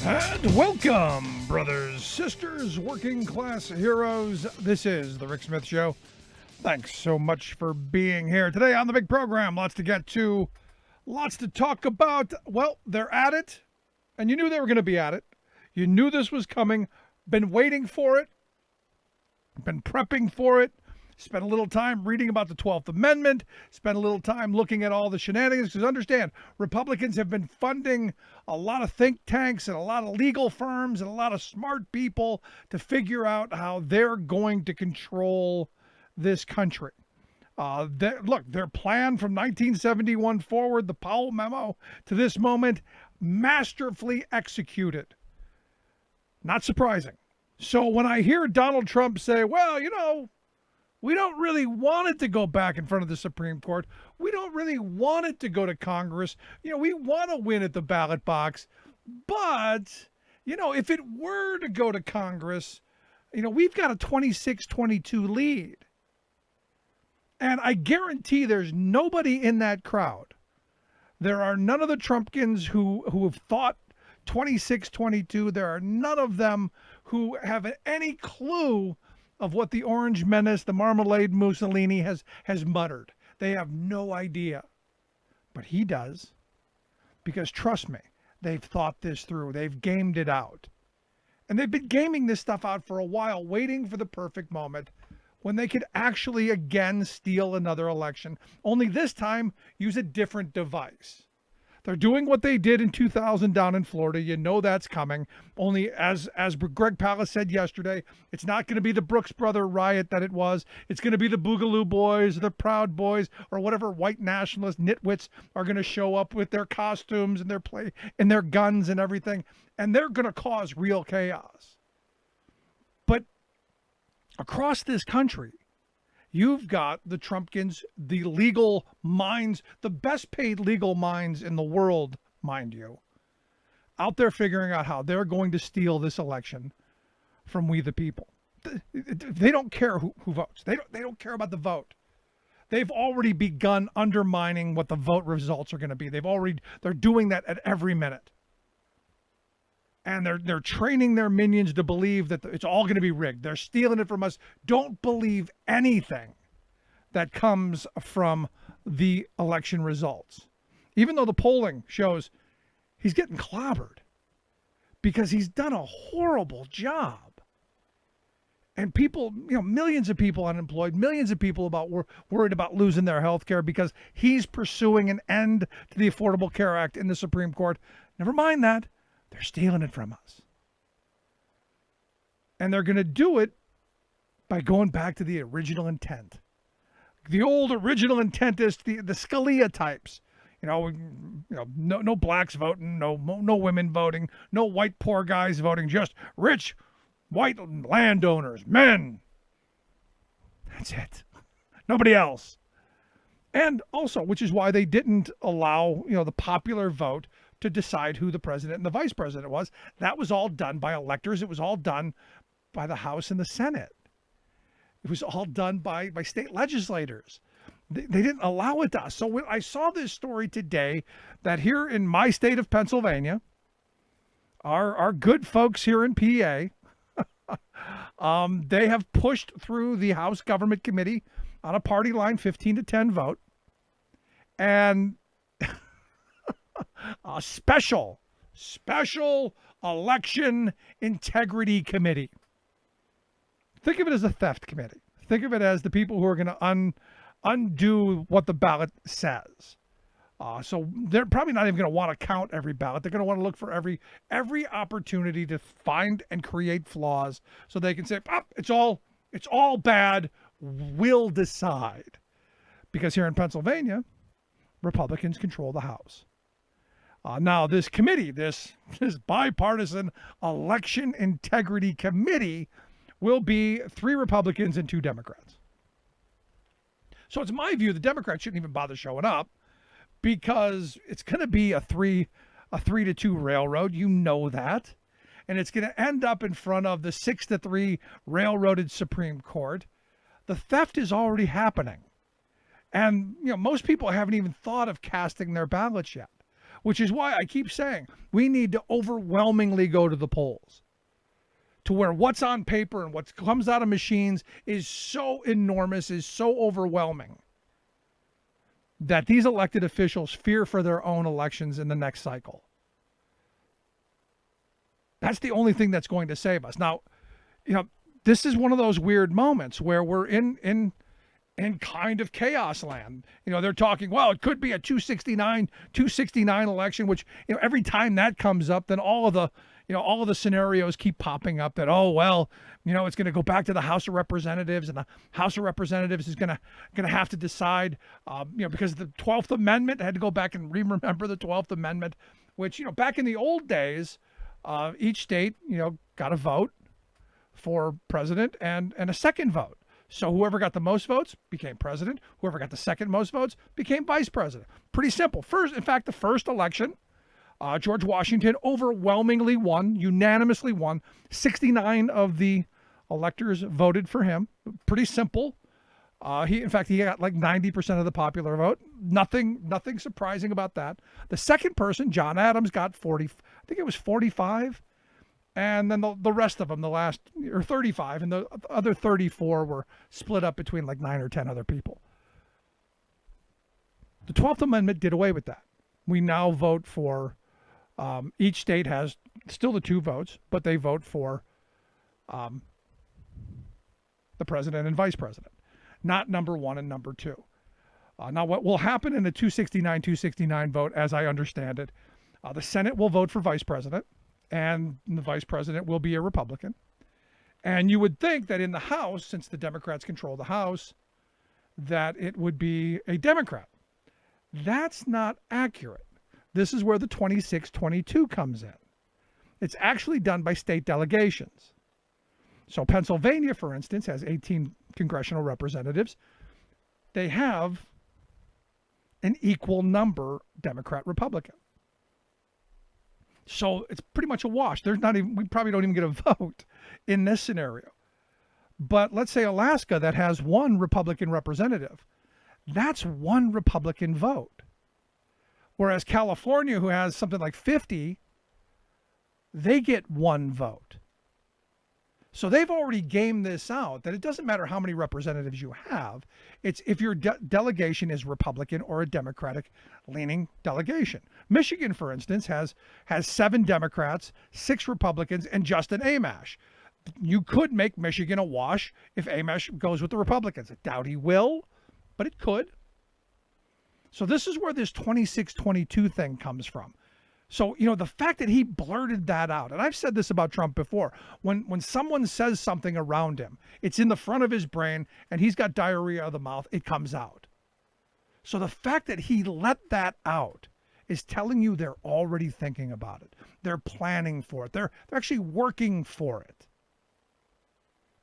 And welcome, brothers, sisters, working class heroes. This is The Rick Smith Show. Thanks so much for being here today on the big program. Lots to get to, lots to talk about. Well, they're at it, and you knew they were going to be at it. You knew this was coming, been waiting for it, been prepping for it. Spent a little time reading about the 12th Amendment, spent a little time looking at all the shenanigans, because understand, Republicans have been funding a lot of think tanks and a lot of legal firms and a lot of smart people to figure out how they're going to control this country. Their plan from 1971 forward, the Powell Memo, to this moment, masterfully executed. Not surprising. So when I hear Donald Trump say, well, we don't really want it to go back in front of the Supreme Court. We don't really want it to go to Congress. We want to win at the ballot box. But, if it were to go to Congress, we've got a 26-22 lead. And I guarantee there's nobody in that crowd. There are none of the Trumpkins who have thought 26-22. There are none of them who have any clue of what the Orange Menace, the Marmalade Mussolini has muttered. They have no idea. But he does. Because trust me, they've thought this through. They've gamed it out. And they've been gaming this stuff out for a while, waiting for the perfect moment when they could actually again steal another election. Only this time, use a different device. They're doing what they did in 2000 down in Florida. You know that's coming. Only, as Greg Palast said yesterday, it's not going to be the Brooks Brother riot that it was. It's going to be the Boogaloo Boys, the Proud Boys, or whatever white nationalist nitwits are going to show up with their costumes and their guns and everything. And they're going to cause real chaos. But across this country, you've got the Trumpkins, the legal minds, the best paid legal minds in the world, mind you, out there figuring out how they're going to steal this election from we the people. They don't care who votes. They don't care about the vote. They've already begun undermining what the vote results are going to be. They're doing that at every minute. And they're training their minions to believe that it's all going to be rigged. They're stealing it from us. Don't believe anything that comes from the election results. Even though the polling shows he's getting clobbered because he's done a horrible job. And people, millions of people unemployed, millions of people worried about losing their health care because he's pursuing an end to the Affordable Care Act in the Supreme Court. Never mind that. They're stealing it from us. And they're going to do it by going back to the original intent. The old original intent is the Scalia types. No blacks voting, no women voting, no white poor guys voting, just rich white landowners, men. That's it. Nobody else. And also, which is why they didn't allow, the popular vote to decide who the president and the vice president was. That was all done by electors. It was all done by the House and the Senate. It was all done by state legislators. They didn't allow it to us. So when I saw this story today, that here in my state of Pennsylvania, our good folks here in PA, they have pushed through the House Government Committee on a party line 15-10 vote. And a special election integrity committee. Think of it as a theft committee. Think of it as the people who are going to undo what the ballot says. So they're probably not even going to want to count every ballot. They're going to want to look for every opportunity to find and create flaws so they can say, it's all bad. We'll decide. Because here in Pennsylvania, Republicans control the House. Now, this committee, this bipartisan election integrity committee, will be 3 Republicans and 2 Democrats. So it's my view the Democrats shouldn't even bother showing up because it's going to be a 3-2 railroad. You know that. And it's going to end up in front of the 6-3 railroaded Supreme Court. The theft is already happening. And, most people haven't even thought of casting their ballots yet. which is why I keep saying we need to overwhelmingly go to the polls, to where what's on paper and what comes out of machines is so enormous, is so overwhelming, that these elected officials fear for their own elections in the next cycle. That's the only thing that's going to save us. Now, this is one of those weird moments where we're in kind of chaos land. They're talking, well, it could be a 269 election, which, every time that comes up, then all of the scenarios keep popping up that, oh, well, it's going to go back to the House of Representatives, and the House of Representatives is going to have to decide, because the 12th Amendment had to go back and remember the 12th Amendment, which, back in the old days, each state, got a vote for president and a second vote. So whoever got the most votes became president. Whoever got the second most votes became vice president. Pretty simple. The first election, George Washington overwhelmingly won, unanimously won. 69 of the electors voted for him. Pretty simple. He got like 90% of the popular vote. Nothing surprising about that. The second person, John Adams, got 40. I think it was 45. And then the rest of them, 35, and the other 34 were split up between like 9 or 10 other people. The 12th Amendment did away with that. We now vote for, each state has still the 2 votes, but they vote for the president and vice president, not number 1 and number 2. Now, what will happen in the 269 vote, as I understand it, the Senate will vote for vice president, and the vice president will be a Republican. And you would think that in the House, since the Democrats control the House, that it would be a Democrat. That's not accurate. This is where the 26-22 comes in. It's actually done by state delegations. So Pennsylvania, for instance, has 18 congressional representatives. They have an equal number Democrat-Republican. So it's pretty much a wash. We probably don't even get a vote in this scenario. But let's say Alaska, that has 1 Republican representative, that's 1 Republican vote. Whereas California, who has something like 50, they get 1 vote. So they've already gamed this out, that it doesn't matter how many representatives you have. It's if your delegation is Republican or a Democratic-leaning delegation. Michigan, for instance, has 7 Democrats, 6 Republicans, and Justin Amash. You could make Michigan a wash if Amash goes with the Republicans. I doubt he will, but it could. So this is where this 26-22 thing comes from. So, the fact that he blurted that out, and I've said this about Trump before, when someone says something around him, it's in the front of his brain and he's got diarrhea of the mouth, it comes out. So the fact that he let that out is telling you they're already thinking about it. They're planning for it. They're actually working for it.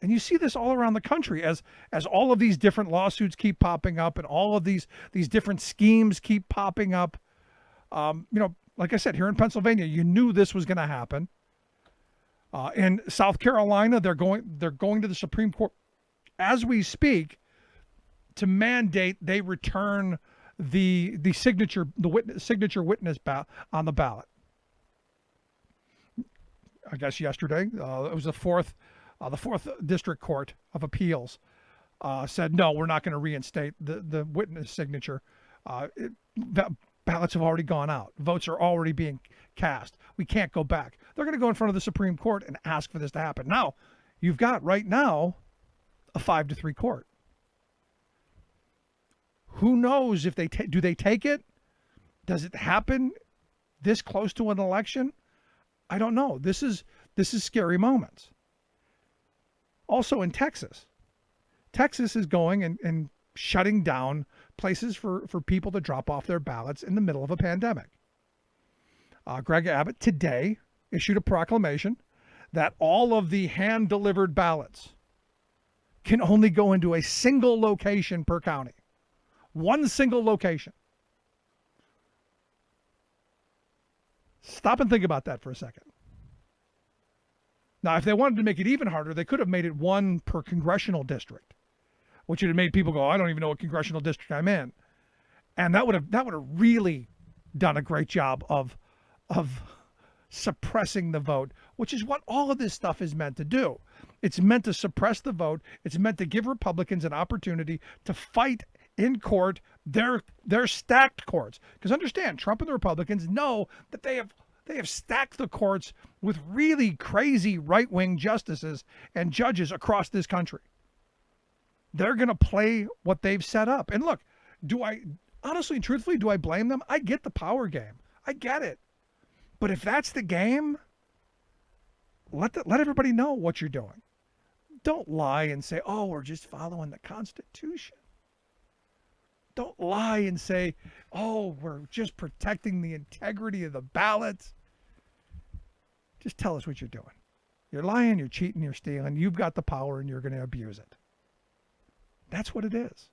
And you see this all around the country as all of these different lawsuits keep popping up and all of these different schemes keep popping up. Like I said, here in Pennsylvania, you knew this was going to happen. In South Carolina, they're going to the Supreme Court as we speak to mandate they return the signature witness on the ballot. I guess yesterday, it was the fourth District Court of Appeals said no, we're not going to reinstate the witness signature. Ballots have already gone out. Votes are already being cast. We can't go back. They're going to go in front of the Supreme Court and ask for this to happen. Now, you've got right now a 5-3 court. Who knows if do they take it? Does it happen this close to an election? I don't know. This is scary moments. Also in Texas. Texas is going and shutting down places for people to drop off their ballots in the middle of a pandemic. Greg Abbott today issued a proclamation that all of the hand-delivered ballots can only go into a single location per county. One single location. Stop and think about that for a second. Now, if they wanted to make it even harder, they could have made it 1 per congressional district, which would have made people go, I don't even know what congressional district I'm in. And that would have really done a great job of suppressing the vote, which is what all of this stuff is meant to do. It's meant to suppress the vote. It's meant to give Republicans an opportunity to fight in court their stacked courts. Because understand, Trump and the Republicans know that they have stacked the courts with really crazy right-wing justices and judges across this country. They're going to play what they've set up. And look, honestly and truthfully, do I blame them? I get the power game. I get it. But if that's the game, let everybody know what you're doing. Don't lie and say, oh, we're just following the Constitution. Don't lie and say, oh, we're just protecting the integrity of the ballots. Just tell us what you're doing. You're lying, you're cheating, you're stealing. You've got the power and you're going to abuse it. That's what it is.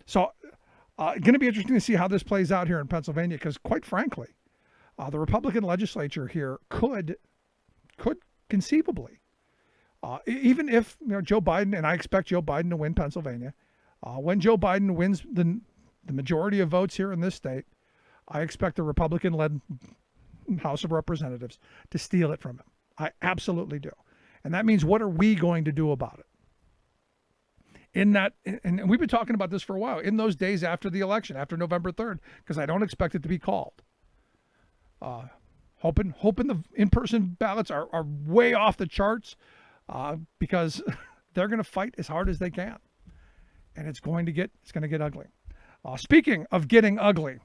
So, going to be interesting to see how this plays out here in Pennsylvania because, quite frankly, the Republican legislature here could conceivably, even if Joe Biden, and I expect Joe Biden to win Pennsylvania, when Joe Biden wins the majority of votes here in this state, I expect the Republican-led House of Representatives to steal it from him. I absolutely do. And that means, what are we going to do about it? In that, and we've been talking about this for a while, in those days after the election, after November 3rd, because I don't expect it to be called. Hoping the in-person ballots are way off the charts because they're going to fight as hard as they can. And it's going to get ugly. Speaking of getting ugly,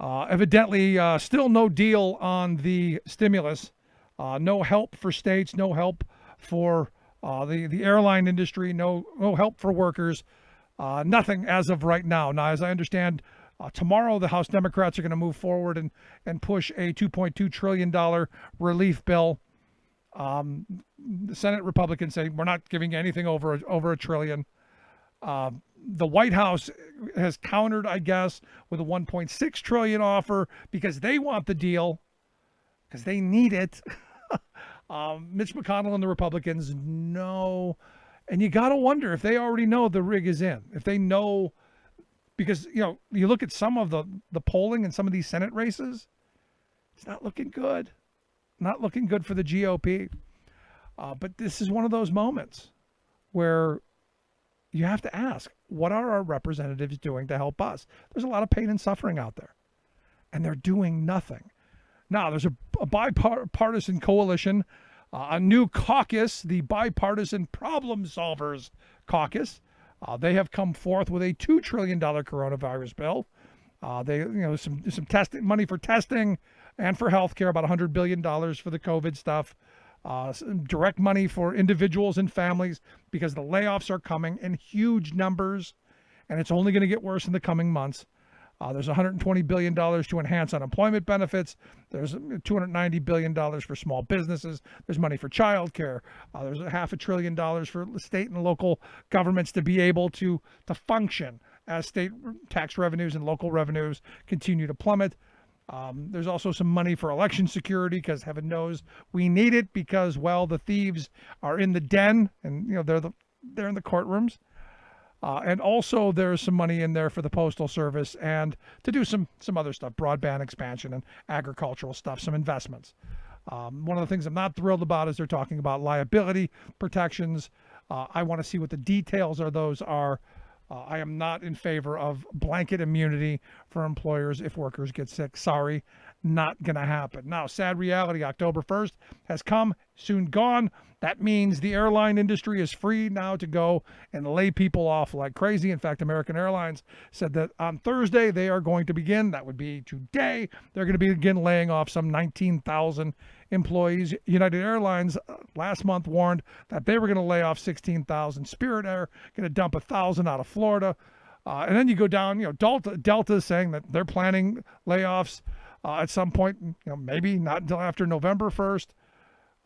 evidently still no deal on the stimulus. No help for states, no help for the airline industry, no help for workers, nothing as of right now. Now, as I understand, tomorrow the House Democrats are going to move forward and push a $2.2 trillion relief bill. The Senate Republicans say we're not giving anything over a trillion. The White House has countered, I guess, with a $1.6 trillion offer because they want the deal, because they need it. Mitch McConnell and the Republicans know, and you got to wonder if they already know the rig is in. If they know, because you look at some of the polling in some of these Senate races, it's not looking good. Not looking good for the GOP. But this is one of those moments where you have to ask, what are our representatives doing to help us? There's a lot of pain and suffering out there, and they're doing nothing. Now, there's a bipartisan coalition, a new caucus, the Bipartisan Problem Solvers Caucus. They have come forth with a $2 trillion coronavirus bill. They, some testing money for testing and for healthcare, about $100 billion for the COVID stuff. Some direct money for individuals and families because the layoffs are coming in huge numbers, and it's only going to get worse in the coming months. There's $120 billion to enhance unemployment benefits. There's $290 billion for small businesses. There's money for childcare. There's $500 billion for state and local governments to be able to function as state tax revenues and local revenues continue to plummet. There's also some money for election security because heaven knows we need it because, well, the thieves are in the den and they're in the courtrooms. And also there's some money in there for the Postal Service and to do some other stuff, broadband expansion and agricultural stuff, some investments. One of the things I'm not thrilled about is they're talking about liability protections. I want to see what the details of those are. I am not in favor of blanket immunity for employers if workers get sick. Sorry, not going to happen. Now, sad reality, October 1st has come, soon gone. That means the airline industry is free now to go and lay people off like crazy. In fact, American Airlines said that on Thursday they are going to begin, that would be today, they're going to begin laying off some 19,000 employees. United Airlines last month warned that they were going to lay off 16,000. Spirit Air going to dump 1,000 out of Florida. And then you go down, Delta saying that they're planning layoffs at some point, maybe not until after November 1st.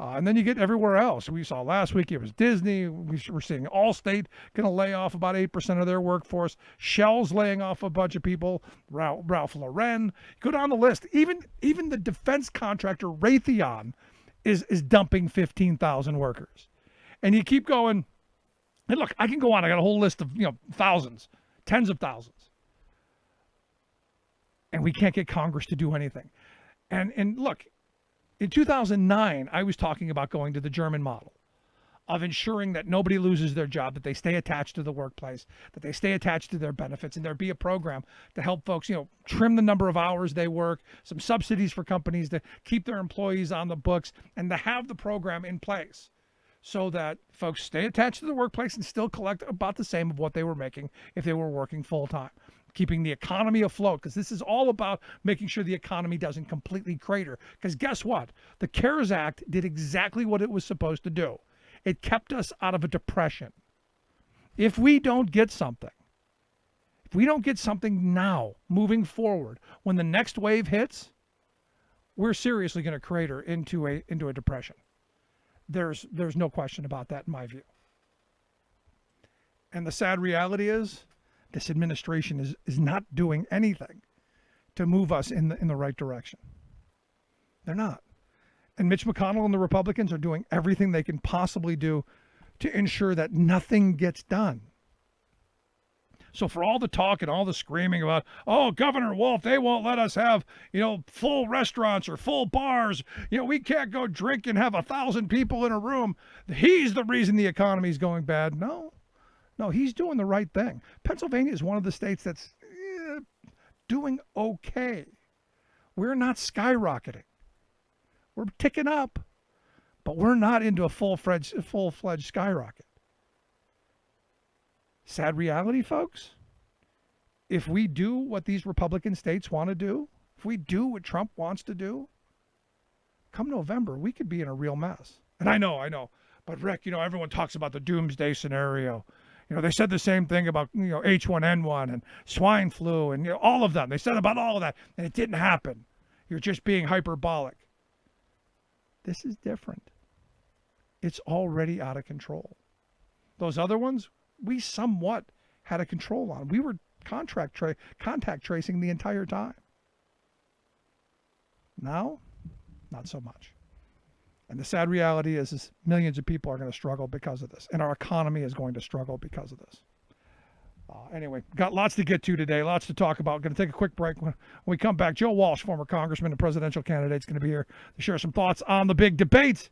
And then you get everywhere else. We saw last week it was Disney. We're seeing Allstate going to lay off about 8% of their workforce. Shell's laying off a bunch of people. Ralph Lauren. Go down the list. Even the defense contractor Raytheon is dumping 15,000 workers. And you keep going. And look, I can go on. I got a whole list of thousands, tens of thousands. and we can't get Congress to do anything. And look, in 2009, I was talking about going to the German model of ensuring that nobody loses their job, that they stay attached to the workplace, that they stay attached to their benefits, and there be a program to help folks, trim the number of hours they work, some subsidies for companies to keep their employees on the books, and to have the program in place so that folks stay attached to the workplace and still collect about the same of what they were making if they were working full-time. Keeping the economy afloat, because this is all about making sure the economy doesn't completely crater. Because guess what? The CARES Act did exactly what it was supposed to do. It kept us out of a depression. If we don't get something now, moving forward, when the next wave hits, we're seriously going to crater into a depression. There's no question about that in my view. And the sad reality is, this administration is not doing anything to move us in the right direction. They're not. And Mitch McConnell and the Republicans are doing everything they can possibly do to ensure that nothing gets done. So for all the talk and all the screaming about, oh, Governor Wolf, they won't let us have, full restaurants or full bars. We can't go drink and have 1,000 people in a room. He's the reason the economy is going bad. No, he's doing the right thing. Pennsylvania is one of the states that's doing okay. We're not skyrocketing. We're ticking up, but we're not into a full-fledged skyrocket. Sad reality, folks. If we do what these Republican states want to do, if we do what Trump wants to do, come November, we could be in a real mess. And I know. But Rick, everyone talks about the doomsday scenario. They said the same thing about, H1N1 and swine flu and all of them. They said about all of that, and it didn't happen. You're just being hyperbolic. This is different. It's already out of control. Those other ones, we somewhat had a control on. We were contact tracing the entire time. Now, not so much. And the sad reality is millions of people are going to struggle because of this. And our economy is going to struggle because of this. Anyway, got lots to get to today, lots to talk about. Going to take a quick break. When we come back, Joe Walsh, former congressman and presidential candidate, is going to be here to share some thoughts on the big debate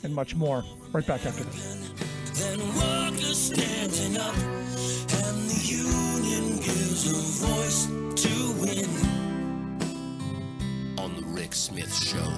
and much more. Right back after this. Then workers standing up, and the union gives a voice to win. On the Rick Smith Show.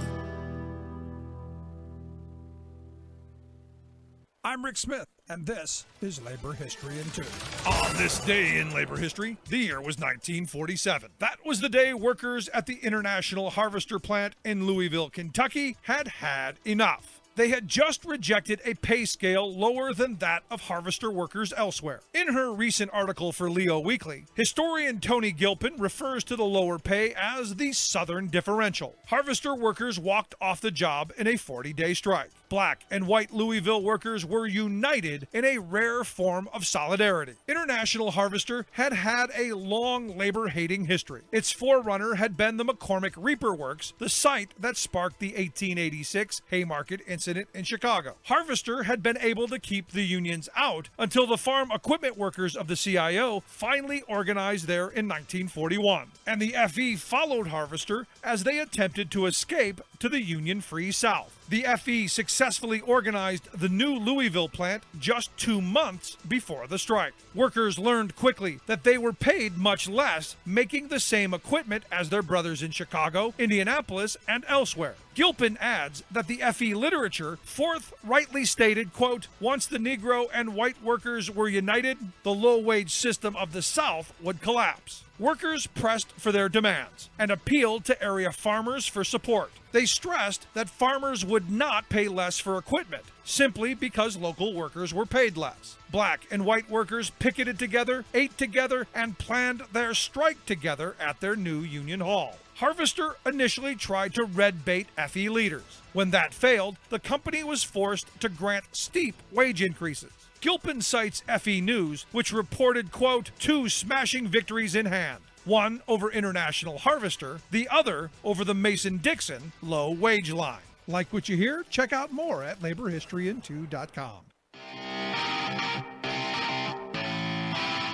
I'm Rick Smith, and this is Labor History in 2. On this day in labor history, the year was 1947. That was the day workers at the International Harvester plant in Louisville, Kentucky had enough. They had just rejected a pay scale lower than that of harvester workers elsewhere. In her recent article for Leo Weekly, historian Tony Gilpin refers to the lower pay as the Southern Differential. Harvester workers walked off the job in a 40-day strike. Black and white Louisville workers were united in a rare form of solidarity. International Harvester had a long labor-hating history. Its forerunner had been the McCormick Reaper Works, the site that sparked the 1886 Haymarket incident in Chicago. Harvester had been able to keep the unions out until the farm equipment workers of the CIO finally organized there in 1941. And the FE followed Harvester as they attempted to escape to the union-free South. The FE successfully organized the new Louisville plant just 2 months before the strike. Workers learned quickly that they were paid much less making the same equipment as their brothers in Chicago, Indianapolis, and elsewhere. Gilpin adds that the FE literature forthrightly stated, quote, once the Negro and white workers were united, the low-wage system of the South would collapse. Workers pressed for their demands and appealed to area farmers for support. They stressed that farmers would not pay less for equipment, simply because local workers were paid less. Black and white workers picketed together, ate together, and planned their strike together at their new union hall. Harvester initially tried to red bait FE leaders. When that failed, the company was forced to grant steep wage increases. Gilpin cites FE News, which reported, quote, 2 smashing victories in hand. One over International Harvester, the other over the Mason-Dixon low wage line. Like what you hear? Check out more at laborhistoryin2.com.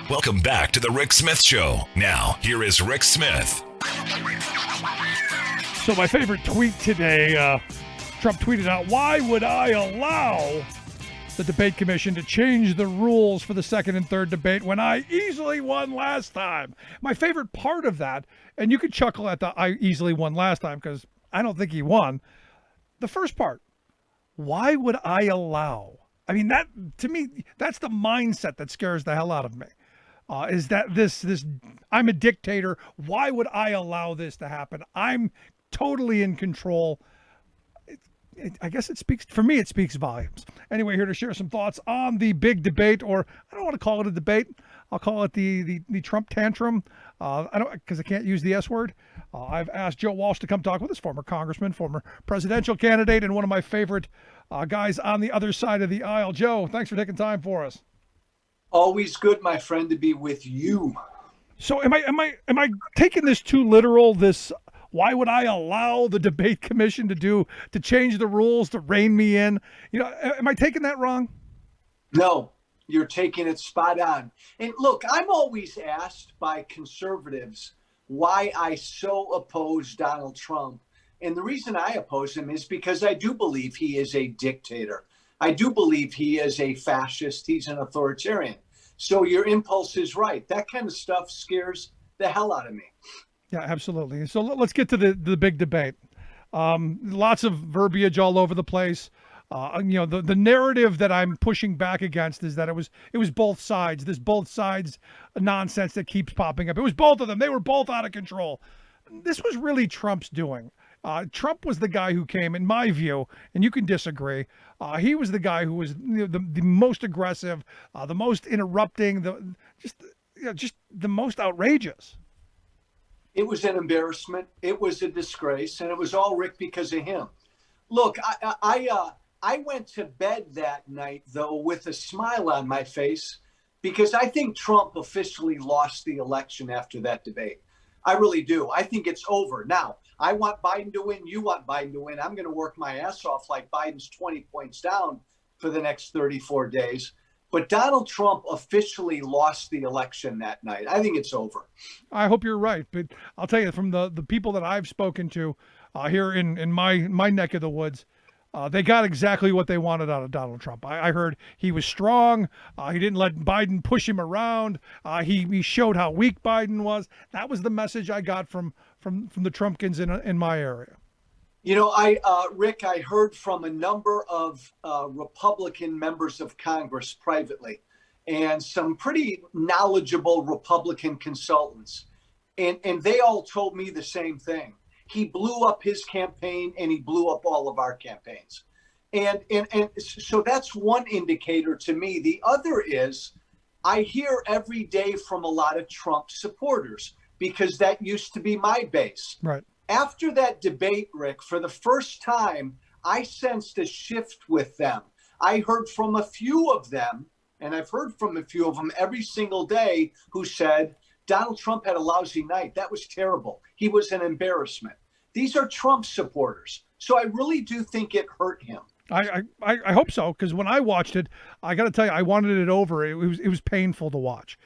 Welcome back to the Rick Smith Show. Now, here is Rick Smith. So my favorite tweet today, Trump tweeted out, "Why would I allow the debate commission to change the rules for the second and third debate when I easily won last time?" My favorite part of that, and you could chuckle at the "I easily won last time" because I don't think he won. The first part, why would I allow? I mean, that to me, that's the mindset that scares the hell out of me. Is that this I'm a dictator. Why would I allow this to happen? I'm totally in control. I guess it speaks, for me, it speaks volumes. Anyway, here to share some thoughts on the big debate, or I don't want to call it a debate. I'll call it the Trump tantrum. I don't, because I can't use the S word. I've asked Joe Walsh to come talk with us, former congressman, former presidential candidate, and one of my favorite guys on the other side of the aisle. Joe, thanks for taking time for us. Always good, my friend, to be with you. So am I taking this too literal? This, why would I allow the debate commission to change the rules to rein me in? You know, am I taking that wrong? No, you're taking it spot on. And look, I'm always asked by conservatives why I so oppose Donald Trump. And the reason I oppose him is because I do believe he is a dictator. I do believe he is a fascist. He's an authoritarian. So your impulse is right. That kind of stuff scares the hell out of me. Yeah, absolutely. So let's get to the big debate. Lots of verbiage all over the place. You know, the narrative that I'm pushing back against is that it was both sides. This both sides nonsense that keeps popping up. It was both of them. They were both out of control. This was really Trump's doing. Trump was the guy who came, in my view, and you can disagree. He was the guy who was the most aggressive, the most interrupting, just the most outrageous. It was an embarrassment. It was a disgrace, and it was all Rick because of him. Look, I went to bed that night though with a smile on my face because I think Trump officially lost the election after that debate. I really do. I think it's over. Now, I want Biden to win. You want Biden to win. I'm going to work my ass off like Biden's 20 points down for the next 34 days. But Donald Trump officially lost the election that night. I think it's over. I hope you're right. But I'll tell you, from the people that I've spoken to here in my neck of the woods, they got exactly what they wanted out of Donald Trump. I heard he was strong. He didn't let Biden push him around. He showed how weak Biden was. That was the message I got from the Trumpkins in my area. You know, Rick, I heard from a number of Republican members of Congress privately and some pretty knowledgeable Republican consultants. And they all told me the same thing. He blew up his campaign and he blew up all of our campaigns. And so that's one indicator to me. The other is I hear every day from a lot of Trump supporters because that used to be my base. Right. After that debate, Rick, for the first time, I sensed a shift with them. I heard from a few of them, and I've heard from a few of them every single day, who said, Donald Trump had a lousy night. That was terrible. He was an embarrassment. These are Trump supporters. So I really do think it hurt him. I hope so, because when I watched it, I got to tell you, I wanted it over. It was painful to watch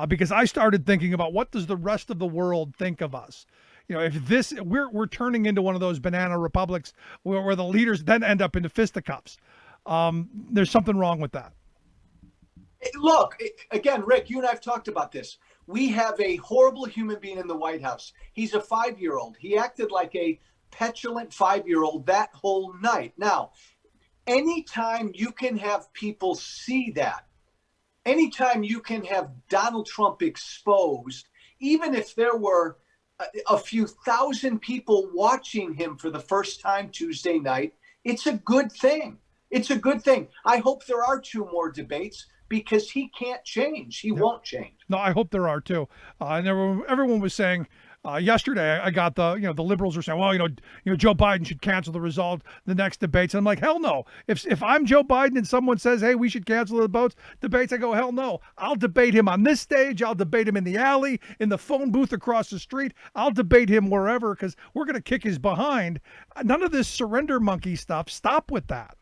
because I started thinking about what does the rest of the world think of us? You know, if this we're turning into one of those banana republics where the leaders then end up into fisticuffs. There's something wrong with that. Look, again, Rick, you and I have talked about this. We have a horrible human being in the White House. He's a 5-year-old. He acted like a petulant 5-year-old that whole night. Now, anytime you can have people see that, anytime you can have Donald Trump exposed, even if there were a few thousand people watching him for the first time Tuesday night, it's a good thing. It's a good thing. I hope there are 2 more debates because he can't change. He won't change. No, I hope there are too. And everyone was saying yesterday, I got the liberals were saying, well, Joe Biden should cancel the result the next debates. And I'm like, hell no. If I'm Joe Biden and someone says, hey, we should cancel the debates, I go, hell no. I'll debate him on this stage. I'll debate him in the alley, in the phone booth across the street. I'll debate him wherever because we're going to kick his behind. None of this surrender monkey stuff. Stop with that.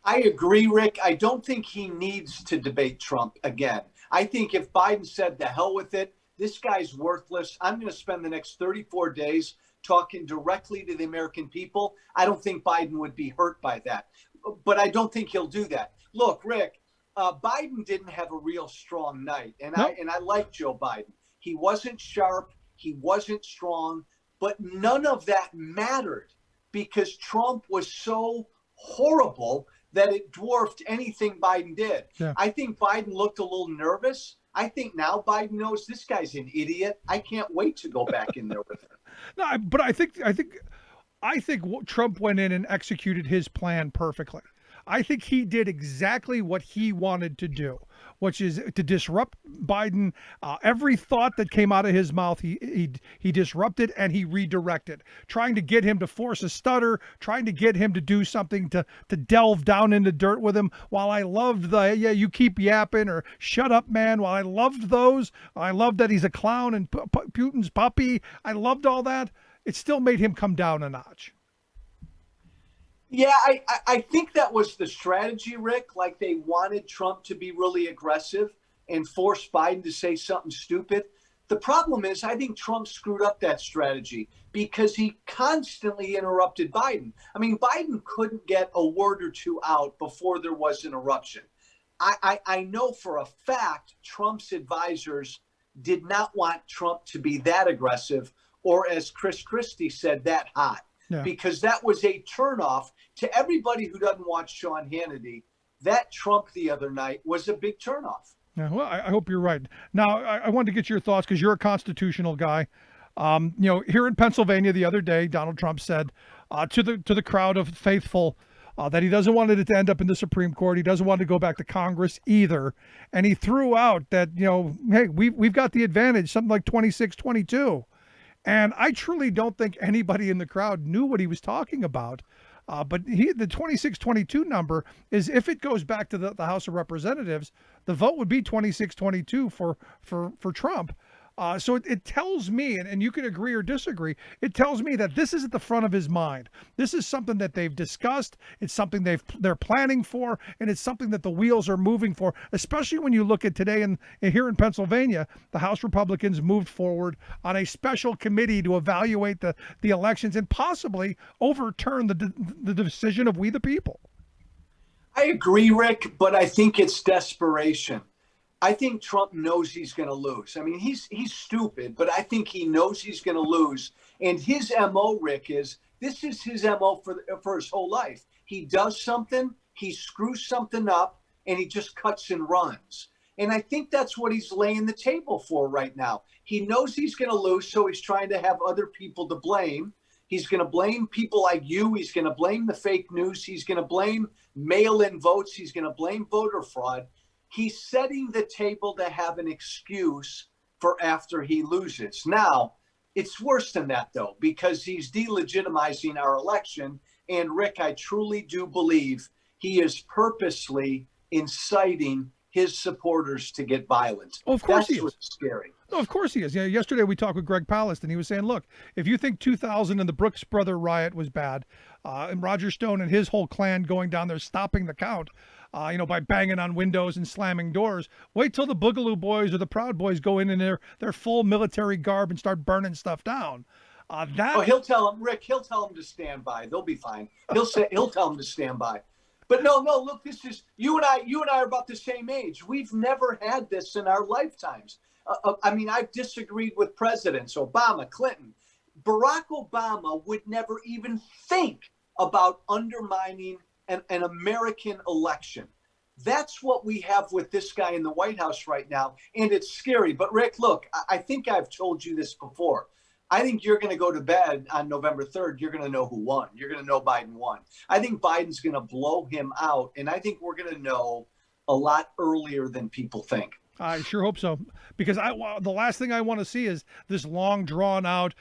I agree, Rick. I don't think he needs to debate Trump again. I think if Biden said the hell with it, this guy's worthless. I'm going to spend the next 34 days talking directly to the American people. I don't think Biden would be hurt by that, but I don't think he'll do that. Look, Rick, Biden didn't have a real strong night, and I like Joe Biden. He wasn't sharp, he wasn't strong, but none of that mattered because Trump was so horrible that it dwarfed anything Biden did. Yeah. I think Biden looked a little nervous. I think now Biden knows this guy's an idiot. I can't wait to go back in there with him. No, but I think Trump went in and executed his plan perfectly. I think he did exactly what he wanted to do, which is to disrupt Biden. Every thought that came out of his mouth, he disrupted and he redirected, trying to get him to force a stutter, trying to get him to do something to delve down into dirt with him. While I loved you keep yapping or shut up, man. While I loved those, I loved that he's a clown and Putin's puppy. I loved all that. It still made him come down a notch. Yeah, I think that was the strategy, Rick. Like they wanted Trump to be really aggressive and force Biden to say something stupid. The problem is I think Trump screwed up that strategy because he constantly interrupted Biden. I mean, Biden couldn't get a word or two out before there was an eruption. I know for a fact Trump's advisors did not want Trump to be that aggressive or, as Chris Christie said, that hot. Yeah. Because that was a turnoff to everybody who doesn't watch Sean Hannity. That Trump the other night was a big turnoff. Yeah, well, I hope you're right. Now, I wanted to get your thoughts because you're a constitutional guy. Here in Pennsylvania the other day, Donald Trump said to the crowd of faithful that he doesn't want it to end up in the Supreme Court. He doesn't want to go back to Congress either. And he threw out that, hey, we've got the advantage, something like 26-22. And I truly don't think anybody in the crowd knew what he was talking about. But the 26-22 number is if it goes back to the House of Representatives, the vote would be 26-22 for Trump. So it tells me, and you can agree or disagree, it tells me that this is at the front of his mind. This is something that they've discussed. It's something they're planning for, and it's something that the wheels are moving for, especially when you look at today here in Pennsylvania, the House Republicans moved forward on a special committee to evaluate the elections and possibly overturn the decision of we the people. I agree, Rick, but I think it's desperation. I think Trump knows he's going to lose. I mean, he's stupid, but I think he knows he's going to lose. And his MO, Rick, this is his MO for his whole life. He does something, he screws something up, and he just cuts and runs. And I think that's what he's laying the table for right now. He knows he's going to lose, so he's trying to have other people to blame. He's going to blame people like you. He's going to blame the fake news. He's going to blame mail-in votes. He's going to blame voter fraud. He's setting the table to have an excuse for after he loses. Now, it's worse than that, though, because he's delegitimizing our election. And, Rick, I truly do believe he is purposely inciting his supporters to get violent. Oh, of course That's he is. What's scary. No, of course he is. Yesterday we talked with Greg Palast, and he was saying, look, if you think 2000 and the Brooks Brother riot was bad, and Roger Stone and his whole clan going down there stopping the count, by banging on windows and slamming doors. Wait till the Boogaloo Boys or the Proud Boys go in their full military garb and start burning stuff down. He'll tell them, Rick. He'll tell them to stand by. They'll be fine. He'll tell them to stand by. But no. Look, this is you and I. You and I are about the same age. We've never had this in our lifetimes. I've disagreed with presidents, Obama, Clinton. Barack Obama would never even think about undermining an American election. That's what we have with this guy in the White House right now, and it's scary. But Rick, look, I think I've told you this before. I think you're going to go to bed on November 3rd. You're going to know who won. You're going to know Biden won. I think Biden's going to blow him out, and I think we're going to know a lot earlier than people think. I sure hope so, because the last thing I want to see is this long drawn out,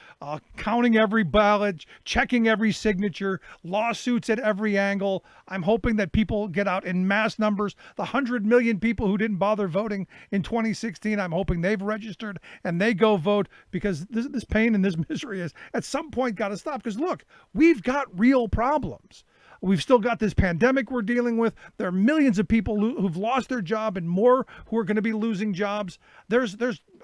counting every ballot, checking every signature, lawsuits at every angle. I'm hoping that people get out in mass numbers. The 100 million people who didn't bother voting in 2016, I'm hoping they've registered and they go vote, because this pain and this misery is at some point got to stop. Because look, we've got real problems. We've still got this pandemic we're dealing with. There are millions of people who've lost their job and more who are going to be losing jobs. There's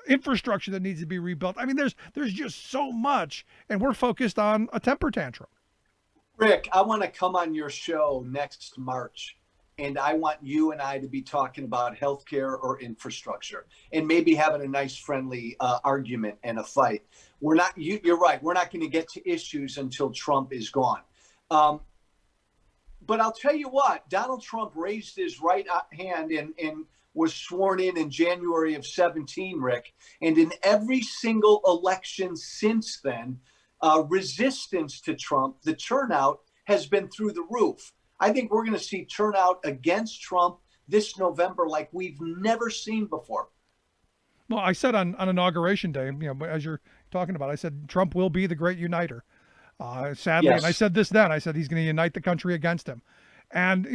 infrastructure that needs to be rebuilt. I mean, there's just so much, and we're focused on a temper tantrum. Rick, I want to come on your show next March, and I want you and I to be talking about healthcare or infrastructure, and maybe having a nice, friendly argument and a fight. We're not. You're right. We're not going to get to issues until Trump is gone. But I'll tell you what, Donald Trump raised his right hand and was sworn in January of 17, Rick. And in every single election since then, resistance to Trump, the turnout has been through the roof. I think we're going to see turnout against Trump this November like we've never seen before. Well, I said on Inauguration Day, as you're talking about, I said Trump will be the great uniter. Sadly, Yes. and I said this then. I said he's going to unite the country against him. And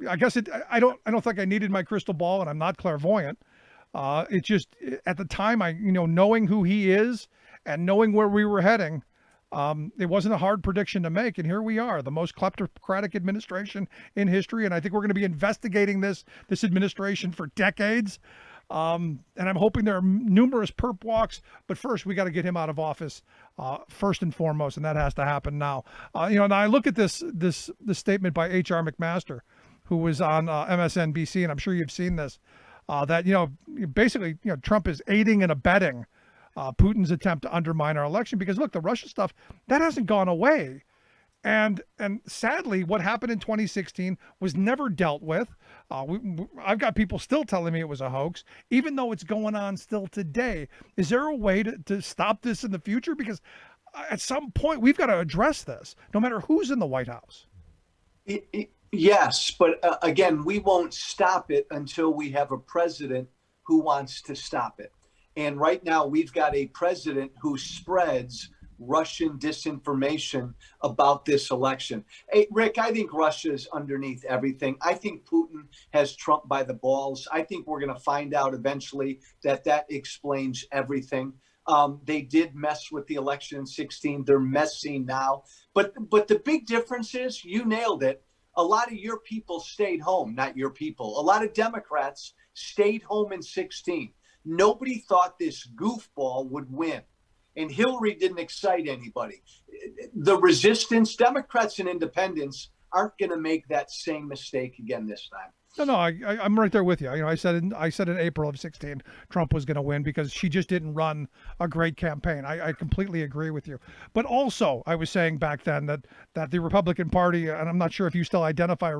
I guess I don't think I needed my crystal ball, and I'm not clairvoyant. It just at the time, knowing who he is and knowing where we were heading, it wasn't a hard prediction to make. And here we are, the most kleptocratic administration in history. And I think we're going to be investigating this administration for decades. And I'm hoping there are numerous perp walks, but first we got to get him out of office, first and foremost, and that has to happen now. And I look at this statement by H.R. McMaster, who was on MSNBC, and I'm sure you've seen this, that basically Trump is aiding and abetting Putin's attempt to undermine our election because look, the Russia stuff that hasn't gone away. And sadly, what happened in 2016 was never dealt with. I've got people still telling me it was a hoax, even though it's going on still today. Is there a way to stop this in the future? Because at some point, we've got to address this, no matter who's in the White House. Yes, but again, we won't stop it until we have a president who wants to stop it. And right now, we've got a president who spreads Russian disinformation about this election. Hey, Rick, I think Russia's underneath everything. I think Putin has Trump by the balls. I think we're going to find out eventually that explains everything. They did mess with the election in 2016. They're messing now. But the big difference is, you nailed it, a lot of your people stayed home, not your people. A lot of Democrats stayed home in 2016. Nobody thought this goofball would win. And Hillary didn't excite anybody. The resistance, Democrats and independents aren't going to make that same mistake again this time. No, I'm right there with you. I said in April of 2016, Trump was going to win because she just didn't run a great campaign. I completely agree with you. But also, I was saying back then that the Republican Party, and I'm not sure if you still identify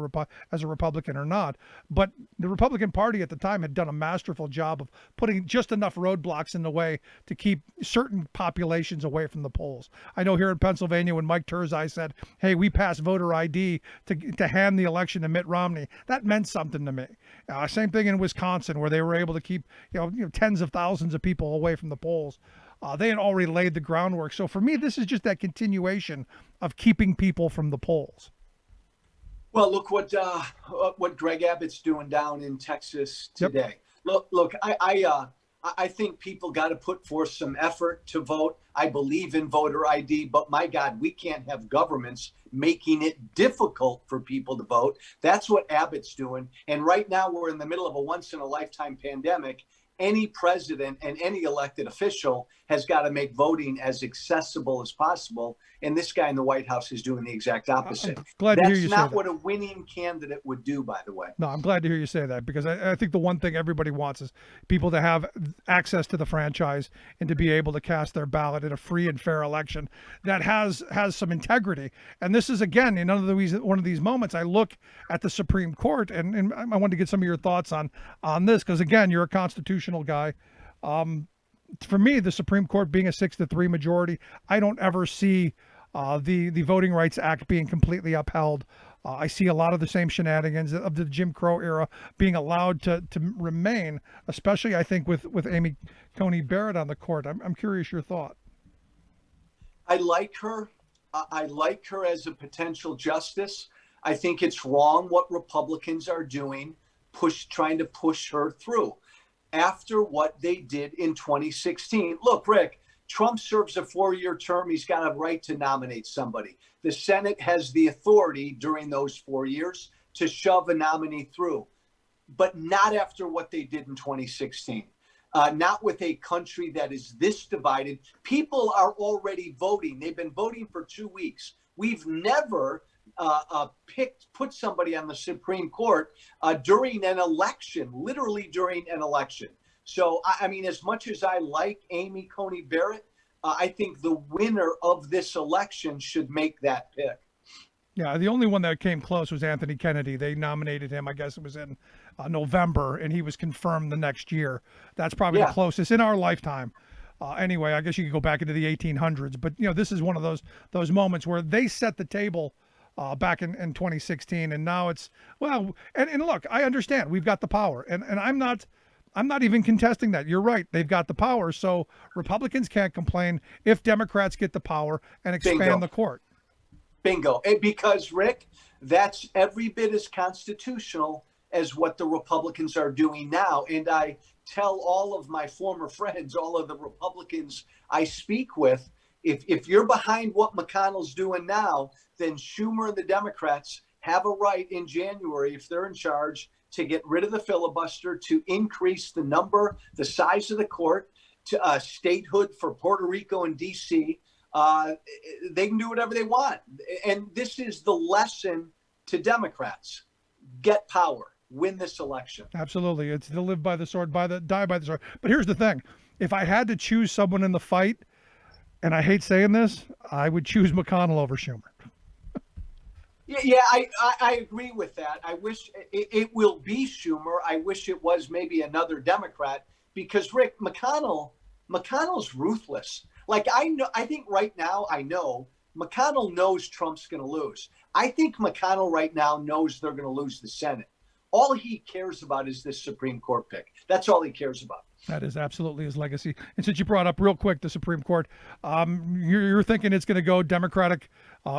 as a Republican or not, but the Republican Party at the time had done a masterful job of putting just enough roadblocks in the way to keep certain populations away from the polls. I know here in Pennsylvania, when Mike Turzai said, "Hey, we passed voter ID to hand the election to Mitt Romney," that meant something to me. Same thing in Wisconsin, where they were able to keep tens of thousands of people away from the polls. They had already laid the groundwork. So for me, this is just that continuation of keeping people from the polls. Well, look what Greg Abbott's doing down in Texas today. Yep. Look, I think people got to put forth some effort to vote. I believe in voter ID, but my God, we can't have governments making it difficult for people to vote. That's what Abbott's doing. And right now we're in the middle of a once-in-a-lifetime pandemic. Any president and any elected official has got to make voting as accessible as possible. And this guy in the White House is doing the exact opposite. Glad to hear you say that. That's not what a winning candidate would do, by the way. No, I'm glad to hear you say that, because I think the one thing everybody wants is people to have access to the franchise and to be able to cast their ballot in a free and fair election that has some integrity. And this is, again, in one of these moments, I look at the Supreme Court, and I wanted to get some of your thoughts on this, because, again, you're a constitutional guy. For me, the Supreme Court being a 6-3 majority, I don't ever see the Voting Rights Act being completely upheld. I see a lot of the same shenanigans of the Jim Crow era being allowed to remain, especially, I think, with Amy Coney Barrett on the court. I'm curious your thought. I like her. I like her as a potential justice. I think it's wrong what Republicans are doing, trying to push her through. After what they did in 2016. Look, Rick, Trump serves a 4-year term. He's got a right to nominate somebody. The Senate has the authority during those 4 years to shove a nominee through, but not after what they did in 2016. not with a country that is this divided. People are already voting. They've been voting for 2 weeks. We've never put somebody on the Supreme Court during an election, literally during an election. So, I mean, as much as I like Amy Coney Barrett, I think the winner of this election should make that pick. Yeah, the only one that came close was Anthony Kennedy. They nominated him, I guess it was in November, and he was confirmed the next year. That's probably the closest in our lifetime. Anyway, I guess you could go back into the 1800s, but this is one of those moments where they set the table back in 2016, and now it's and look, I understand we've got the power, and I'm not even contesting that. You're right, they've got the power, so Republicans can't complain if Democrats get the power and expand the court. Bingo. Because, Rick, that's every bit as constitutional as what the Republicans are doing now. And I tell all of my former friends, all of the Republicans I speak with, if you're behind what McConnell's doing now, then Schumer and the Democrats have a right in January, if they're in charge, to get rid of the filibuster, to increase the size of the court, to statehood for Puerto Rico and D.C., they can do whatever they want. And this is the lesson to Democrats. Get power. Win this election. Absolutely. It's to live by the sword, die by the sword. But here's the thing. If I had to choose someone in the fight, and I hate saying this, I would choose McConnell over Schumer. Yeah, I agree with that. I wish it will be Schumer. I wish it was maybe another Democrat, because, Rick, McConnell's ruthless. Like, I think right now, McConnell knows Trump's going to lose. I think McConnell right now knows they're going to lose the Senate. All he cares about is this Supreme Court pick. That's all he cares about. That is absolutely his legacy. And since you brought up real quick the Supreme Court, you're thinking it's going to go Democratic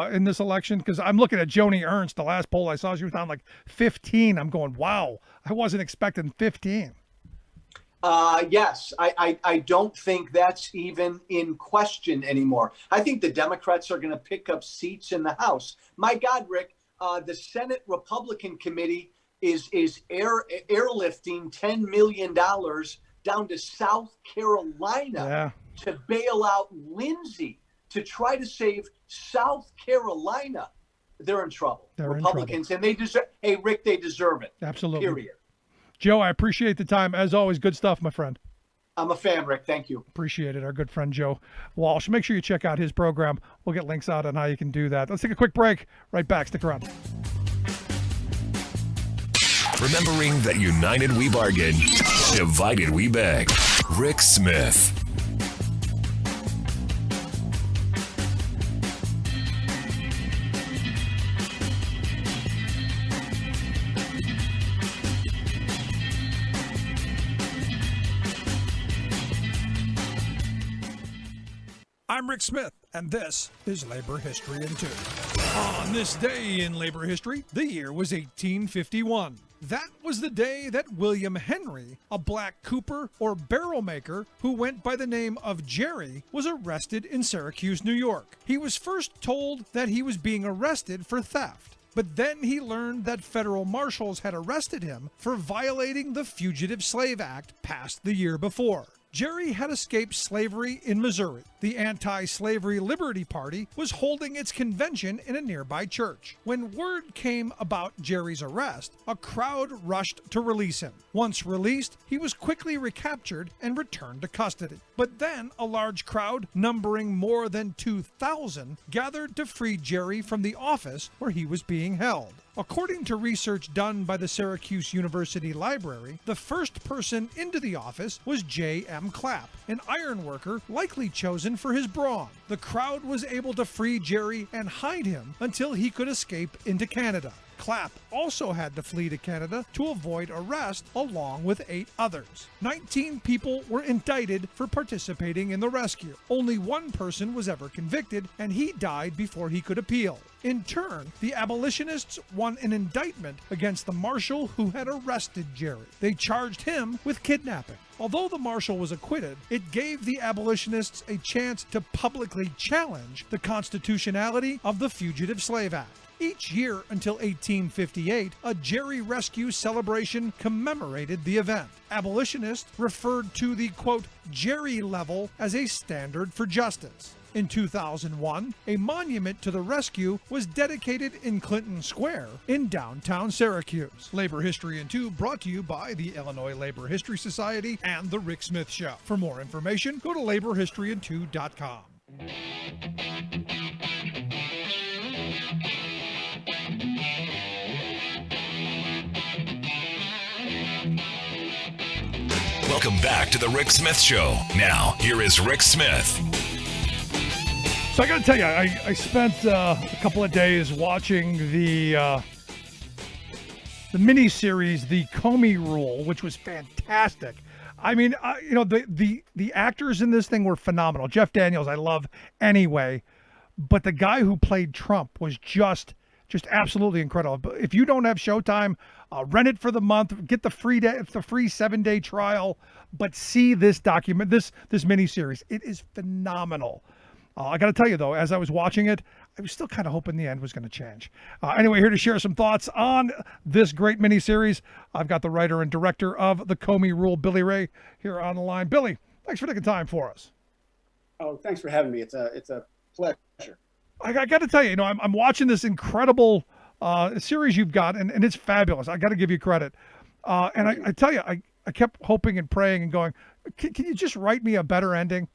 in this election? Because I'm looking at Joni Ernst. The last poll I saw, she was on like 15. I'm going, wow, I wasn't expecting 15. Yes, I don't think that's even in question anymore. I think the Democrats are going to pick up seats in the House. My God, Rick, the Senate Republican Committee is airlifting $10 million down to South Carolina to bail out Lindsey, to try to save South Carolina. They're in trouble. Republicans, and they deserve. Hey, Rick, they deserve it. Absolutely. Period. Joe, I appreciate the time. As always, good stuff, my friend. I'm a fan, Rick. Thank you. Appreciate it. Our good friend Joe Walsh. Make sure you check out his program. We'll get links out on how you can do that. Let's take a quick break. Right back. Stick around. Remembering that united we bargain, divided we beg. Rick Smith. I'm Rick Smith, and this is Labor History in 2. On this day in labor history, the year was 1851. That was the day that William Henry, a black cooper or barrel maker who went by the name of Jerry, was arrested in Syracuse, New York. He was first told that he was being arrested for theft, but then he learned that federal marshals had arrested him for violating the Fugitive Slave Act passed the year before. Jerry had escaped slavery in Missouri. The Anti-Slavery Liberty Party was holding its convention in a nearby church. When word came about Jerry's arrest, a crowd rushed to release him. Once released, he was quickly recaptured and returned to custody. But then a large crowd, numbering more than 2,000, gathered to free Jerry from the office where he was being held. According to research done by the Syracuse University Library, the first person into the office was J.M. Clapp, an ironworker likely chosen for his brawn. The crowd was able to free Jerry and hide him until he could escape into Canada. Clapp also had to flee to Canada to avoid arrest along with 8 others. 19 people were indicted for participating in the rescue. Only one person was ever convicted, and he died before he could appeal. In turn, the abolitionists won an indictment against the marshal who had arrested Jerry. They charged him with kidnapping. Although the marshal was acquitted, it gave the abolitionists a chance to publicly challenge the constitutionality of the Fugitive Slave Act. Each year until 1858, a Jerry Rescue celebration commemorated the event. Abolitionists referred to the, quote, Jerry level as a standard for justice. In 2001, a monument to the rescue was dedicated in Clinton Square in downtown Syracuse. Labor History in 2 brought to you by the Illinois Labor History Society and The Rick Smith Show. For more information, go to laborhistoryin2.com. Welcome back to the Rick Smith Show. Now, here is Rick Smith. So I got to tell you, I spent a couple of days watching the miniseries, The Comey Rule, which was fantastic. I mean, the actors in this thing were phenomenal. Jeff Daniels, I love anyway, but the guy who played Trump was just absolutely incredible. But if you don't have Showtime, rent it for the month, get the free 7-day trial, but see this miniseries. It is phenomenal. I got to tell you, though, as I was watching it, I was still kind of hoping the end was going to change. Anyway, here to share some thoughts on this great miniseries, I've got the writer and director of The Comey Rule, Billy Ray, here on the line. Billy, thanks for taking time for us. Oh, thanks for having me. It's a pleasure. I got to tell you, I'm watching this incredible series you've got, and it's fabulous. I got to give you credit. And I tell you, I kept hoping and praying and going, can you just write me a better ending?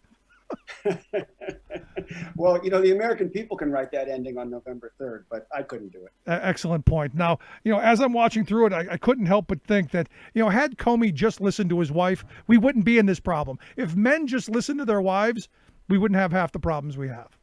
Well, the American people can write that ending on November 3rd, but I couldn't do it. Excellent point. Now, as I'm watching through it, I couldn't help but think that, had Comey just listened to his wife, we wouldn't be in this problem. If men just listened to their wives, we wouldn't have half the problems we have.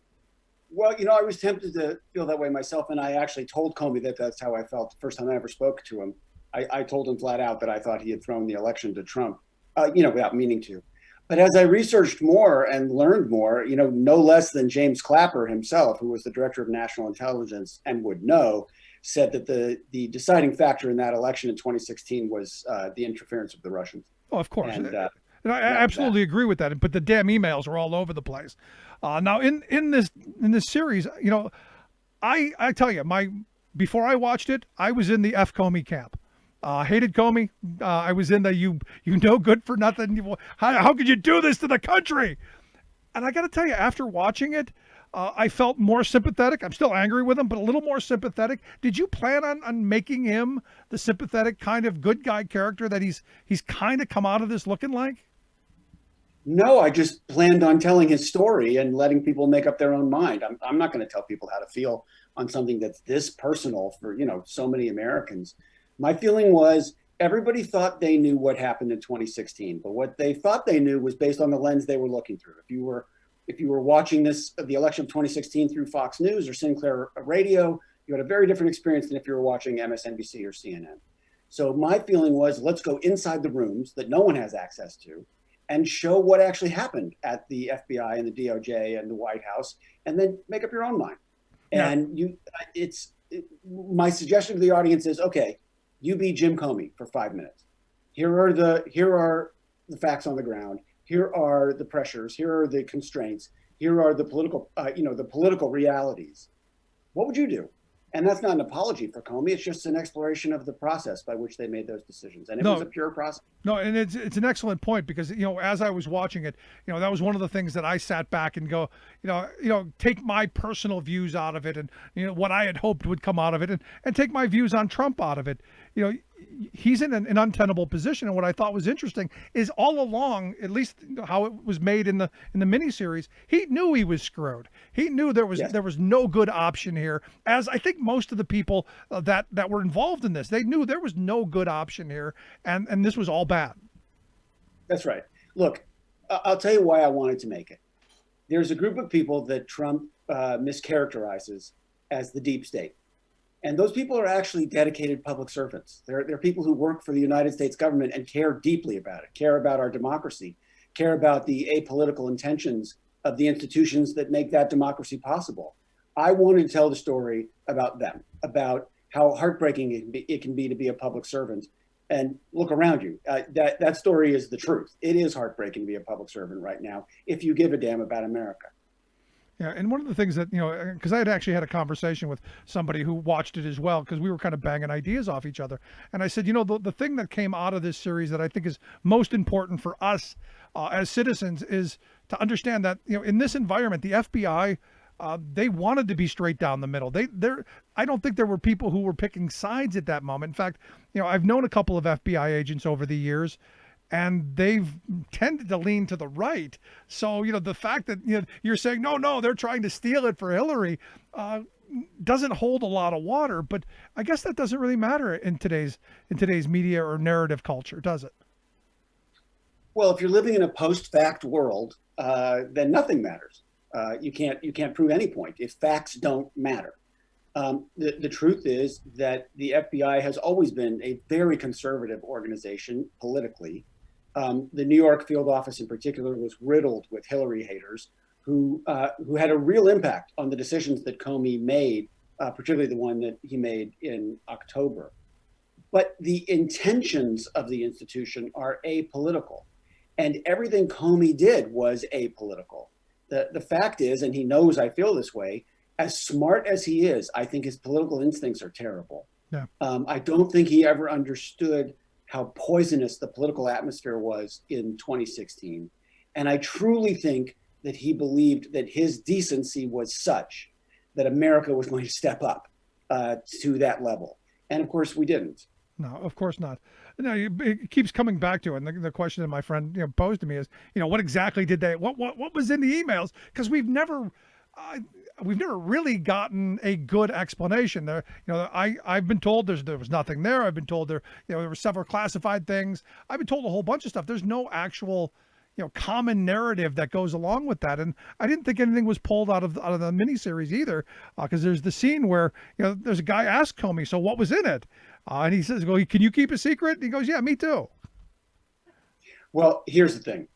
Well, I was tempted to feel that way myself, and I actually told Comey that that's how I felt the first time I ever spoke to him. I told him flat out that I thought he had thrown the election to Trump, without meaning to. But as I researched more and learned more, no less than James Clapper himself, who was the director of national intelligence and would know, said that the deciding factor in that election in 2016 was the interference of the Russians. Oh, of course. And I absolutely agree with that. But the damn emails are all over the place. Now, in this series, I tell you, before I watched it, I was in the F. Comey camp. Hated Comey. I was in the you good for nothing. How could you do this to the country? And I got to tell you, after watching it, I felt more sympathetic. I'm still angry with him, but a little more sympathetic. Did you plan on making him the sympathetic kind of good guy character that he's kind of come out of this looking like? No, I just planned on telling his story and letting people make up their own mind. I'm not going to tell people how to feel on something that's this personal for so many Americans. My feeling was everybody thought they knew what happened in 2016, but what they thought they knew was based on the lens they were looking through. If you were watching the election of 2016 through Fox News or Sinclair Radio, you had a very different experience than if you were watching MSNBC or CNN. So my feeling was, let's go inside the rooms that no one has access to and show what actually happened at the FBI and the DOJ and the White House, and then make up your own mind. Yeah. And my suggestion to the audience is, okay, you be Jim Comey for 5 minutes. Here are the facts on the ground. Here are the pressures. Here are the constraints. Here are the political, the political realities. What would you do? And that's not an apology for Comey. It's just an exploration of the process by which they made those decisions. And it was a pure process. No, and it's an excellent point because, as I was watching it, that was one of the things that I sat back and go, take my personal views out of it and, what I had hoped would come out of it and take my views on Trump out of it. He's in an untenable position. And what I thought was interesting is all along, at least how it was made in the miniseries, he knew he was screwed. He knew there was no good option here. As I think most of the people that were involved in this, they knew there was no good option here, and this was all bad. That's right. Look, I'll tell you why I wanted to make it. There's a group of people that Trump mischaracterizes as the deep state. And those people are actually dedicated public servants. They're people who work for the United States government and care deeply about it, care about our democracy, care about the apolitical intentions of the institutions that make that democracy possible. I wanted to tell the story about them, about how heartbreaking it can be to be a public servant. And look around you. That story is the truth. It is heartbreaking to be a public servant right now if you give a damn about America. Yeah, and one of the things that, because I had actually had a conversation with somebody who watched it as well, because we were kind of banging ideas off each other. And I said, the thing that came out of this series that I think is most important for us as citizens is to understand that, in this environment, the FBI, they wanted to be straight down the middle. I don't think there were people who were picking sides at that moment. In fact, I've known a couple of FBI agents over the years, and they've tended to lean to the right. So, the fact that you're saying no, they're trying to steal it for Hillary doesn't hold a lot of water. But I guess that doesn't really matter in today's media or narrative culture, does it? Well, if you're living in a post-fact world, then nothing matters. You can't prove any point if facts don't matter. The truth is that the FBI has always been a very conservative organization politically. The New York field office in particular was riddled with Hillary haters who had a real impact on the decisions that Comey made, particularly the one that he made in October. But the intentions of the institution are apolitical, and everything Comey did was apolitical. The fact is, and he knows I feel this way, as smart as he is, I think his political instincts are terrible. Yeah. I don't think he ever understood how poisonous the political atmosphere was in 2016. And I truly think that he believed that his decency was such that America was going to step up to that level. And of course we didn't. No, of course not. No, it keeps coming back to it. And the question that my friend posed to me is, what exactly did they, what was in the emails? Because we've never really gotten a good explanation there. I've been told there was nothing there. I've been told there were several classified things. I've been told a whole bunch of stuff. There's no actual, common narrative that goes along with that. And I didn't think anything was pulled out of the miniseries either, because there's the scene where, there's a guy asked Comey, so what was in it? And he says, well, can you keep a secret? And he goes, yeah, me too. Well, here's the thing.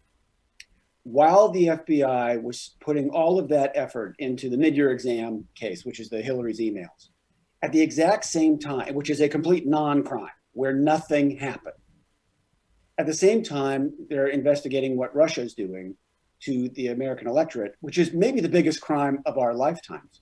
While the FBI was putting all of that effort into the mid-year exam case, which is the Hillary's emails, at the exact same time, which is a complete non-crime where nothing happened. At the same time, they're investigating what Russia's doing to the American electorate, which is maybe the biggest crime of our lifetimes.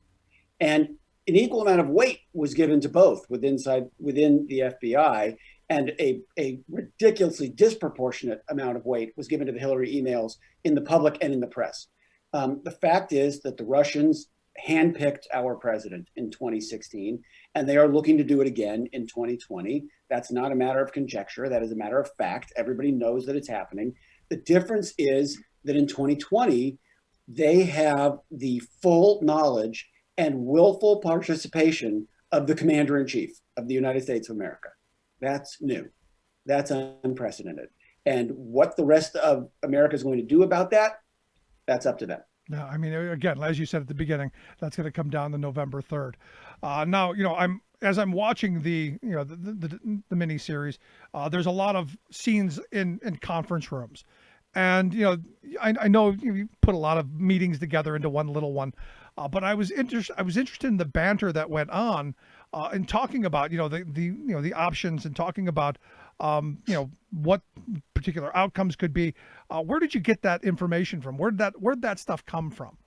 And an equal amount of weight was given to both within the FBI, and a ridiculously disproportionate amount of weight was given to the Hillary emails in the public and in the press. The fact is that the Russians handpicked our president in 2016, and they are looking to do it again in 2020. That's not a matter of conjecture. That is a matter of fact. Everybody knows that it's happening. The difference is that in 2020, they have the full knowledge and willful participation of the commander-in-chief of the United States of America. That's new. That's unprecedented. And what the rest of America is going to do about that, that's up to them. No, I mean, again, as you said at the beginning, that's going to come down to November 3rd. Now, as I'm watching the mini series, there's a lot of scenes in conference rooms, and I know you put a lot of meetings together into one little one, but I was interested in the banter that went on, in talking about the options and talking about what particular outcomes could be. Where did you get that information from? Where'd that stuff come from?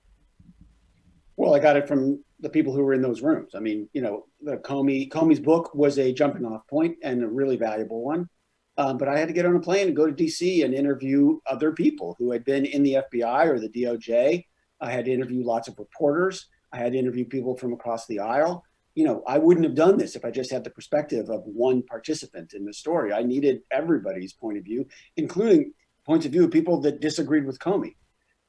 Well, I got it from the people who were in those rooms. I mean, the Comey's book was a jumping off point and a really valuable one. But I had to get on a plane and go to DC and interview other people who had been in the FBI or the DOJ. I had to interview lots of reporters. I had to interview people from across the aisle. I wouldn't have done this if I just had the perspective of one participant in the story. I needed everybody's point of view, including points of view of people that disagreed with Comey.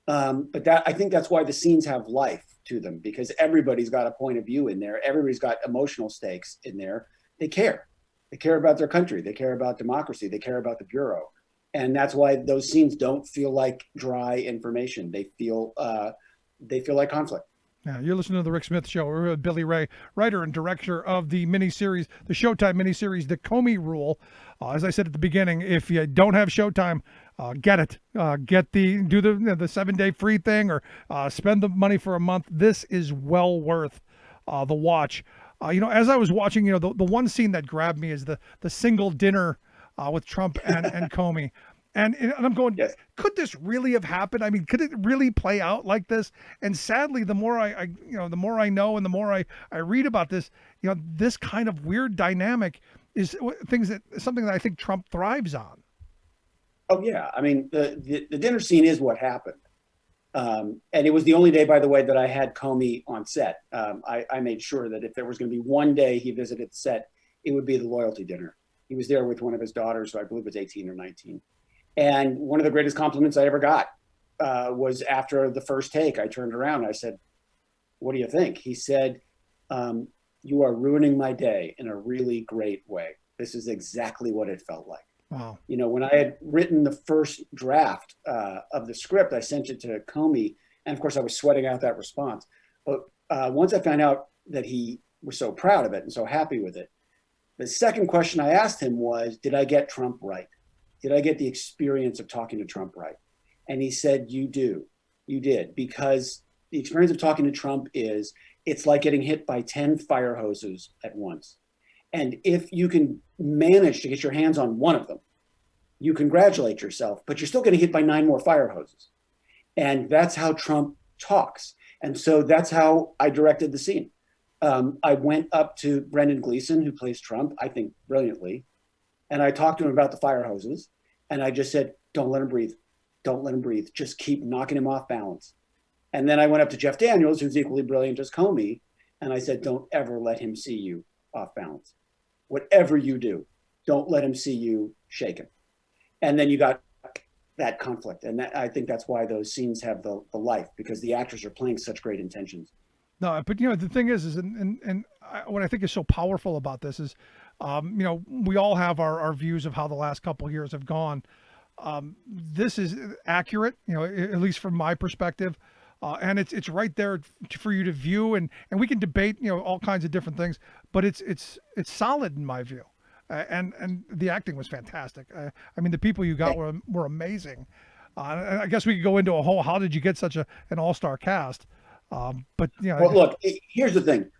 But I think that's why the scenes have life to them, because everybody's got a point of view in there. Everybody's got emotional stakes in there. They care. They care about their country. They care about democracy. They care about the Bureau. And that's why those scenes don't feel like dry information. They feel like conflict. Yeah, you're listening to The Rick Smith Show. We're with Billy Ray, writer and director of the miniseries, the Showtime miniseries, The Comey Rule. As I said at the beginning, if you don't have Showtime, get it. Do the 7-day free thing, or spend the money for a month. This is well worth the watch. As I was watching, the one scene that grabbed me is the single dinner with Trump and Comey. And I'm going, Yes. could this really have happened? I mean, could it really play out like this? And sadly, the more the more I know and the more I read about this, this kind of weird dynamic is something that I think Trump thrives on. Oh yeah, I mean the dinner scene is what happened, and it was the only day, by the way, that I had Comey on set. I made sure that if there was going to be one day he visited the set, it would be the loyalty dinner. He was there with one of his daughters, who I believe was 18 or 19. And one of the greatest compliments I ever got was after the first take. I turned around and I said, "What do you think?" He said, "You are ruining my day in a really great way. This is exactly what it felt like." Wow. When I had written the first draft of the script, I sent it to Comey. And of course, I was sweating out that response. But once I found out that he was so proud of it and so happy with it, the second question I asked him was, did I get Trump right? Did I get the experience of talking to Trump right? And he said, you did, because the experience of talking to Trump it's like getting hit by 10 fire hoses at once. And if you can manage to get your hands on one of them, you congratulate yourself, but you're still getting hit by 9 more fire hoses. And that's how Trump talks. And so that's how I directed the scene. I went up to Brendan Gleeson, who plays Trump, I think brilliantly. And I talked to him about the fire hoses. And I just said, don't let him breathe. Don't let him breathe. Just keep knocking him off balance. And then I went up to Jeff Daniels, who's equally brilliant as Comey. And I said, don't ever let him see you off balance. Whatever you do, don't let him see you shaken. And then you got that conflict. And I think that's why those scenes have the life, because the actors are playing such great intentions. No, but the thing is what I think is so powerful about this is, we all have our views of how the last couple of years have gone. This is accurate, at least from my perspective. And it's right there for you to view, and we can debate, all kinds of different things, but it's solid in my view. And the acting was fantastic. I mean, the people you got were amazing. And I guess we could go into how did you get such an all-star cast? But well, look, here's the thing.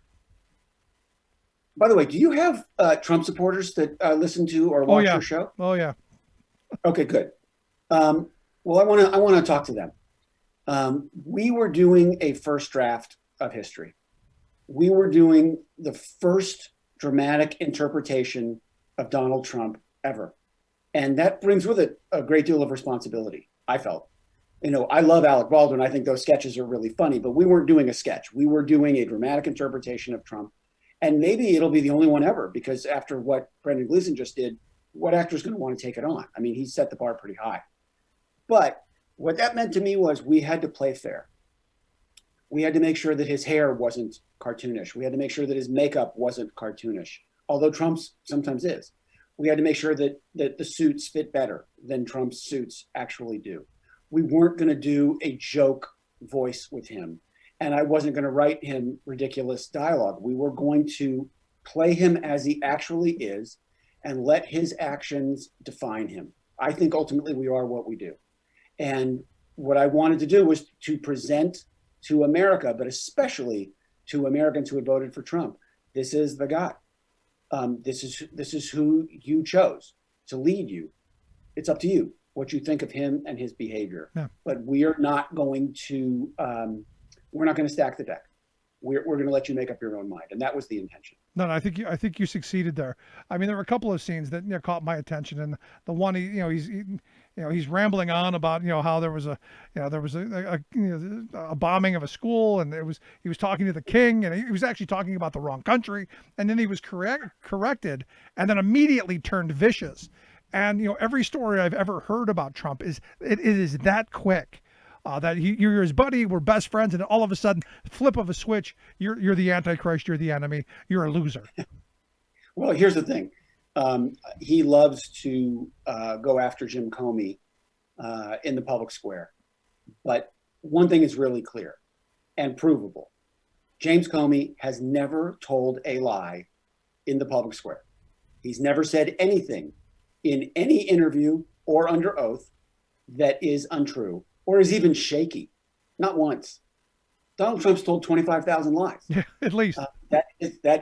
By the way, do you have Trump supporters that listen to or watch your show? Oh yeah. Okay, good. Well, I want to talk to them. We were doing a first draft of history. We were doing the first dramatic interpretation of Donald Trump ever. And that brings with it a great deal of responsibility, I felt. I love Alec Baldwin. I think those sketches are really funny, but we weren't doing a sketch. We were doing a dramatic interpretation of Trump. And maybe it'll be the only one ever, because after what Brendan Gleeson just did, what actor's going to want to take it on? I mean, he set the bar pretty high. But what that meant to me was we had to play fair. We had to make sure that his hair wasn't cartoonish. We had to make sure that his makeup wasn't cartoonish, although Trump's sometimes is. We had to make sure that the suits fit better than Trump's suits actually do. We weren't going to do a joke voice with him. And I wasn't going to write him ridiculous dialogue. We were going to play him as he actually is and let his actions define him. I think ultimately we are what we do. And what I wanted to do was to present to America, but especially to Americans who had voted for Trump, this is the guy. This is who you chose to lead you. It's up to you what you think of him and his behavior. Yeah. But we are not going to stack the deck. We're going to let you make up your own mind, and that was the intention. No, I think you succeeded there. I mean, there were a couple of scenes that caught my attention, and the one he's rambling on about how there was a bombing of a school, and he was talking to the king, and he was actually talking about the wrong country, and then he was corrected, and then immediately turned vicious. And every story I've ever heard about Trump it is that quick. That you're his buddy, we're best friends, and all of a sudden, flip of a switch, you're the Antichrist, you're the enemy, you're a loser. Well, here's the thing. He loves to go after Jim Comey in the public square. But one thing is really clear and provable. James Comey has never told a lie in the public square. He's never said anything in any interview or under oath that is untrue or is even shaky. Not once. Donald Trump's told 25,000 lies. Yeah, at least. That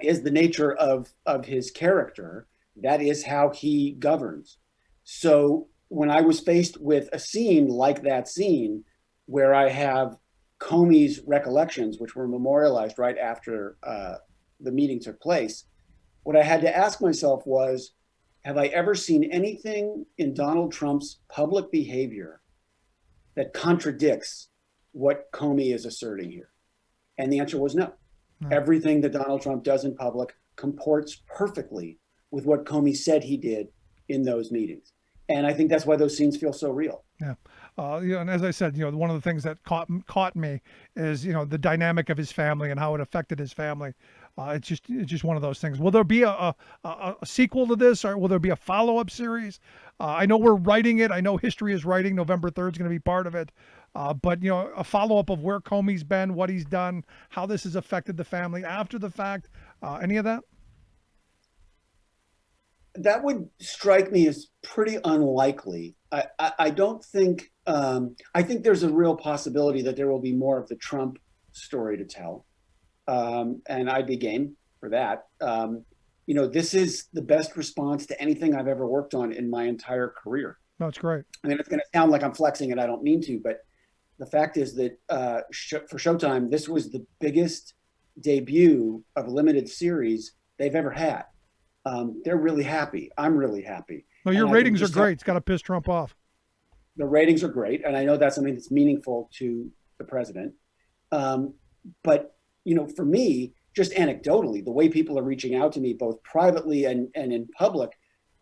is the nature of his character. That is how he governs. So when I was faced with a scene like that scene, where I have Comey's recollections, which were memorialized right after the meeting took place, what I had to ask myself was, have I ever seen anything in Donald Trump's public behavior that contradicts what Comey is asserting here? And the answer was no. Everything that Donald Trump does in public comports perfectly with what Comey said he did in those meetings. And I think that's why those scenes feel so real. Yeah. And as I said, one of the things that caught me is, the dynamic of his family and how it affected his family. It's just one of those things. Will there be a sequel to this, or will there be a follow-up series? I know we're writing it. I know history is writing. November 3rd is going to be part of it. But a follow-up of where Comey's been, what he's done, how this has affected the family after the fact. Any of that? That would strike me as pretty unlikely. I don't think, I think there's a real possibility that there will be more of the Trump story to tell. And I'd be game for that. This is the best response to anything I've ever worked on in my entire career. No, it's great. I mean, it's going to sound like I'm flexing and I don't mean to, but the fact is that for Showtime, this was the biggest debut of a limited series they've ever had. They're really happy. I'm really happy. No, your ratings are great. It's got to piss Trump off. The ratings are great. And I know that's something that's meaningful to the president. But, for me, just anecdotally, the way people are reaching out to me, both privately and in public,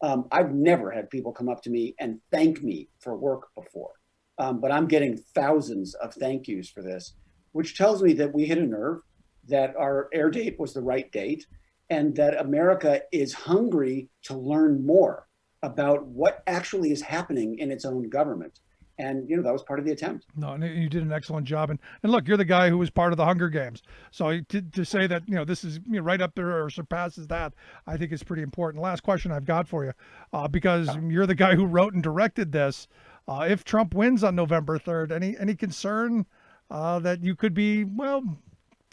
I've never had people come up to me and thank me for work before. But I'm getting thousands of thank yous for this, which tells me that we hit a nerve, that our air date was the right date, and that America is hungry to learn more about what actually is happening in its own government. And, that was part of the attempt. No, and you did an excellent job. And look, you're the guy who was part of the Hunger Games. So to say that, this is right up there or surpasses that, I think is pretty important. Last question I've got for you, because you're the guy who wrote and directed this. If Trump wins on November 3rd, any concern that you could be,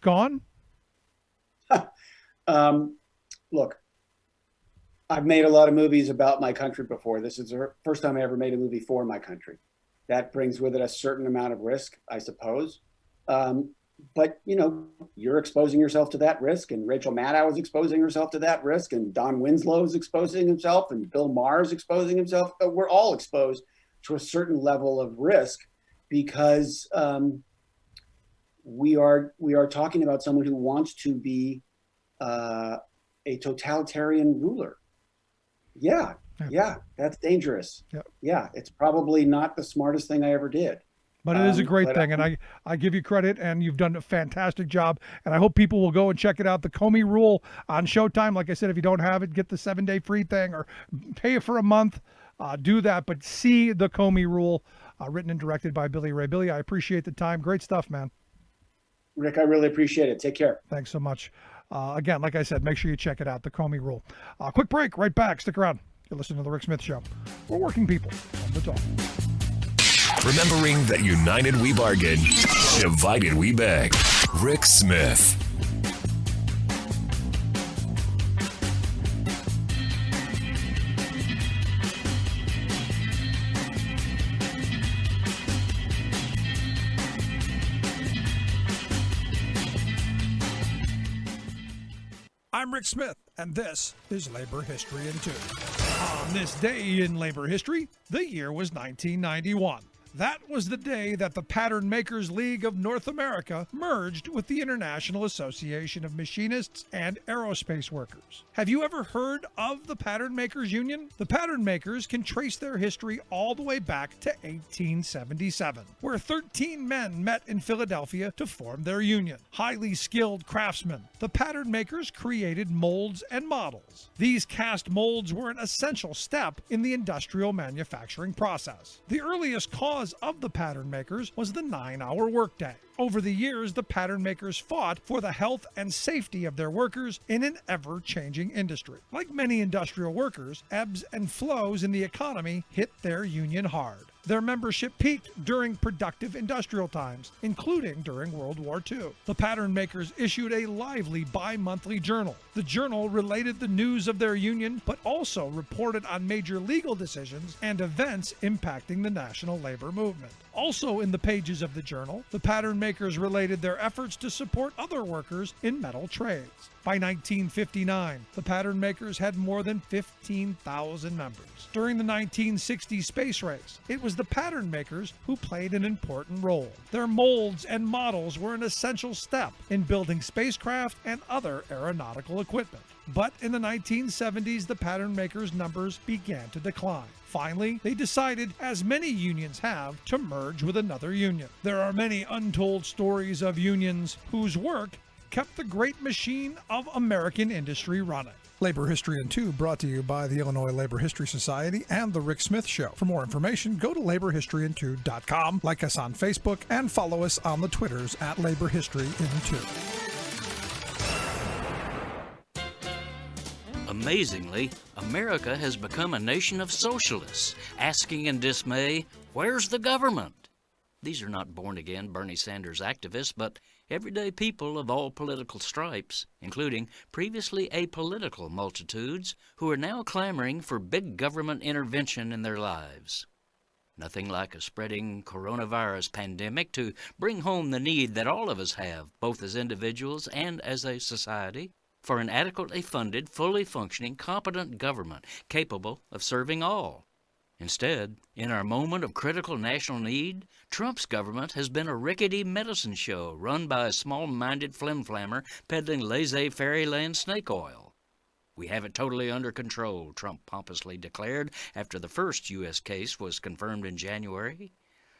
gone? Look, I've made a lot of movies about my country before. This is the first time I ever made a movie for my country. That brings with it a certain amount of risk, I suppose. But, you're exposing yourself to that risk, and Rachel Maddow is exposing herself to that risk, and Don Winslow is exposing himself, and Bill Maher is exposing himself. We're all exposed to a certain level of risk because we are talking about someone who wants to be a totalitarian ruler. Yeah, that's dangerous. Yeah, it's probably not the smartest thing I ever did. But it is a great thing, and I give you credit, and you've done a fantastic job, and I hope people will go and check it out. The Comey Rule on Showtime. Like I said, if you don't have it, get the 7-day free thing or pay it for a month. Do that, but see the Comey Rule, written and directed by Billy Ray. Billy, I appreciate the time. Great stuff, man. Rick, I really appreciate it. Take care. Thanks so much. Again, like I said, make sure you check it out, the Comey Rule. Quick break, right back. Stick around. You're listening to The Rick Smith Show. We're working people on the talk. Remembering that united we bargain, divided we beg. Rick Smith. I'm Rick Smith, and this is Labor History in 2. On this day in labor history, the year was 1991. That was the day that the Pattern Makers League of North America merged with the International Association of Machinists and Aerospace Workers. Have you ever heard of the Pattern Makers Union? The Pattern Makers can trace their history all the way back to 1877, where 13 men met in Philadelphia to form their union. Highly skilled craftsmen, the Pattern Makers created molds and models. These cast molds were an essential step in the industrial manufacturing process. The earliest cause of the Pattern Makers was the 9-hour workday. Over the years, the Pattern Makers fought for the health and safety of their workers in an ever-changing industry. Like many industrial workers, ebbs and flows in the economy hit their union hard. Their membership peaked during productive industrial times, including during World War II. The pattern makers issued a lively bi-monthly journal. The journal related the news of their union, but also reported on major legal decisions and events impacting the national labor movement. Also in the pages of the journal, the pattern makers related their efforts to support other workers in metal trades. By 1959, the pattern makers had more than 15,000 members. During the 1960 space race, it was the pattern makers who played an important role. Their molds and models were an essential step in building spacecraft and other aeronautical equipment. But in the 1970s, the pattern makers' numbers began to decline. Finally, they decided, as many unions have, to merge with another union. There are many untold stories of unions whose work kept the great machine of American industry running. Labor History in 2 brought to you by the Illinois Labor History Society and The Rick Smith Show. For more information, go to laborhistoryin2.com, like us on Facebook, and follow us on the Twitters at Labor History in 2. Amazingly, America has become a nation of socialists, asking in dismay, where's the government? These are not born-again Bernie Sanders activists, but everyday people of all political stripes, including previously apolitical multitudes who are now clamoring for big government intervention in their lives. Nothing like a spreading coronavirus pandemic to bring home the need that all of us have, both as individuals and as a society, for an adequately funded, fully functioning, competent government capable of serving all. Instead, in our moment of critical national need, Trump's government has been a rickety medicine show run by a small-minded flimflammer peddling laissez-faire land snake oil. We have it totally under control, Trump pompously declared after the first U.S. case was confirmed in January.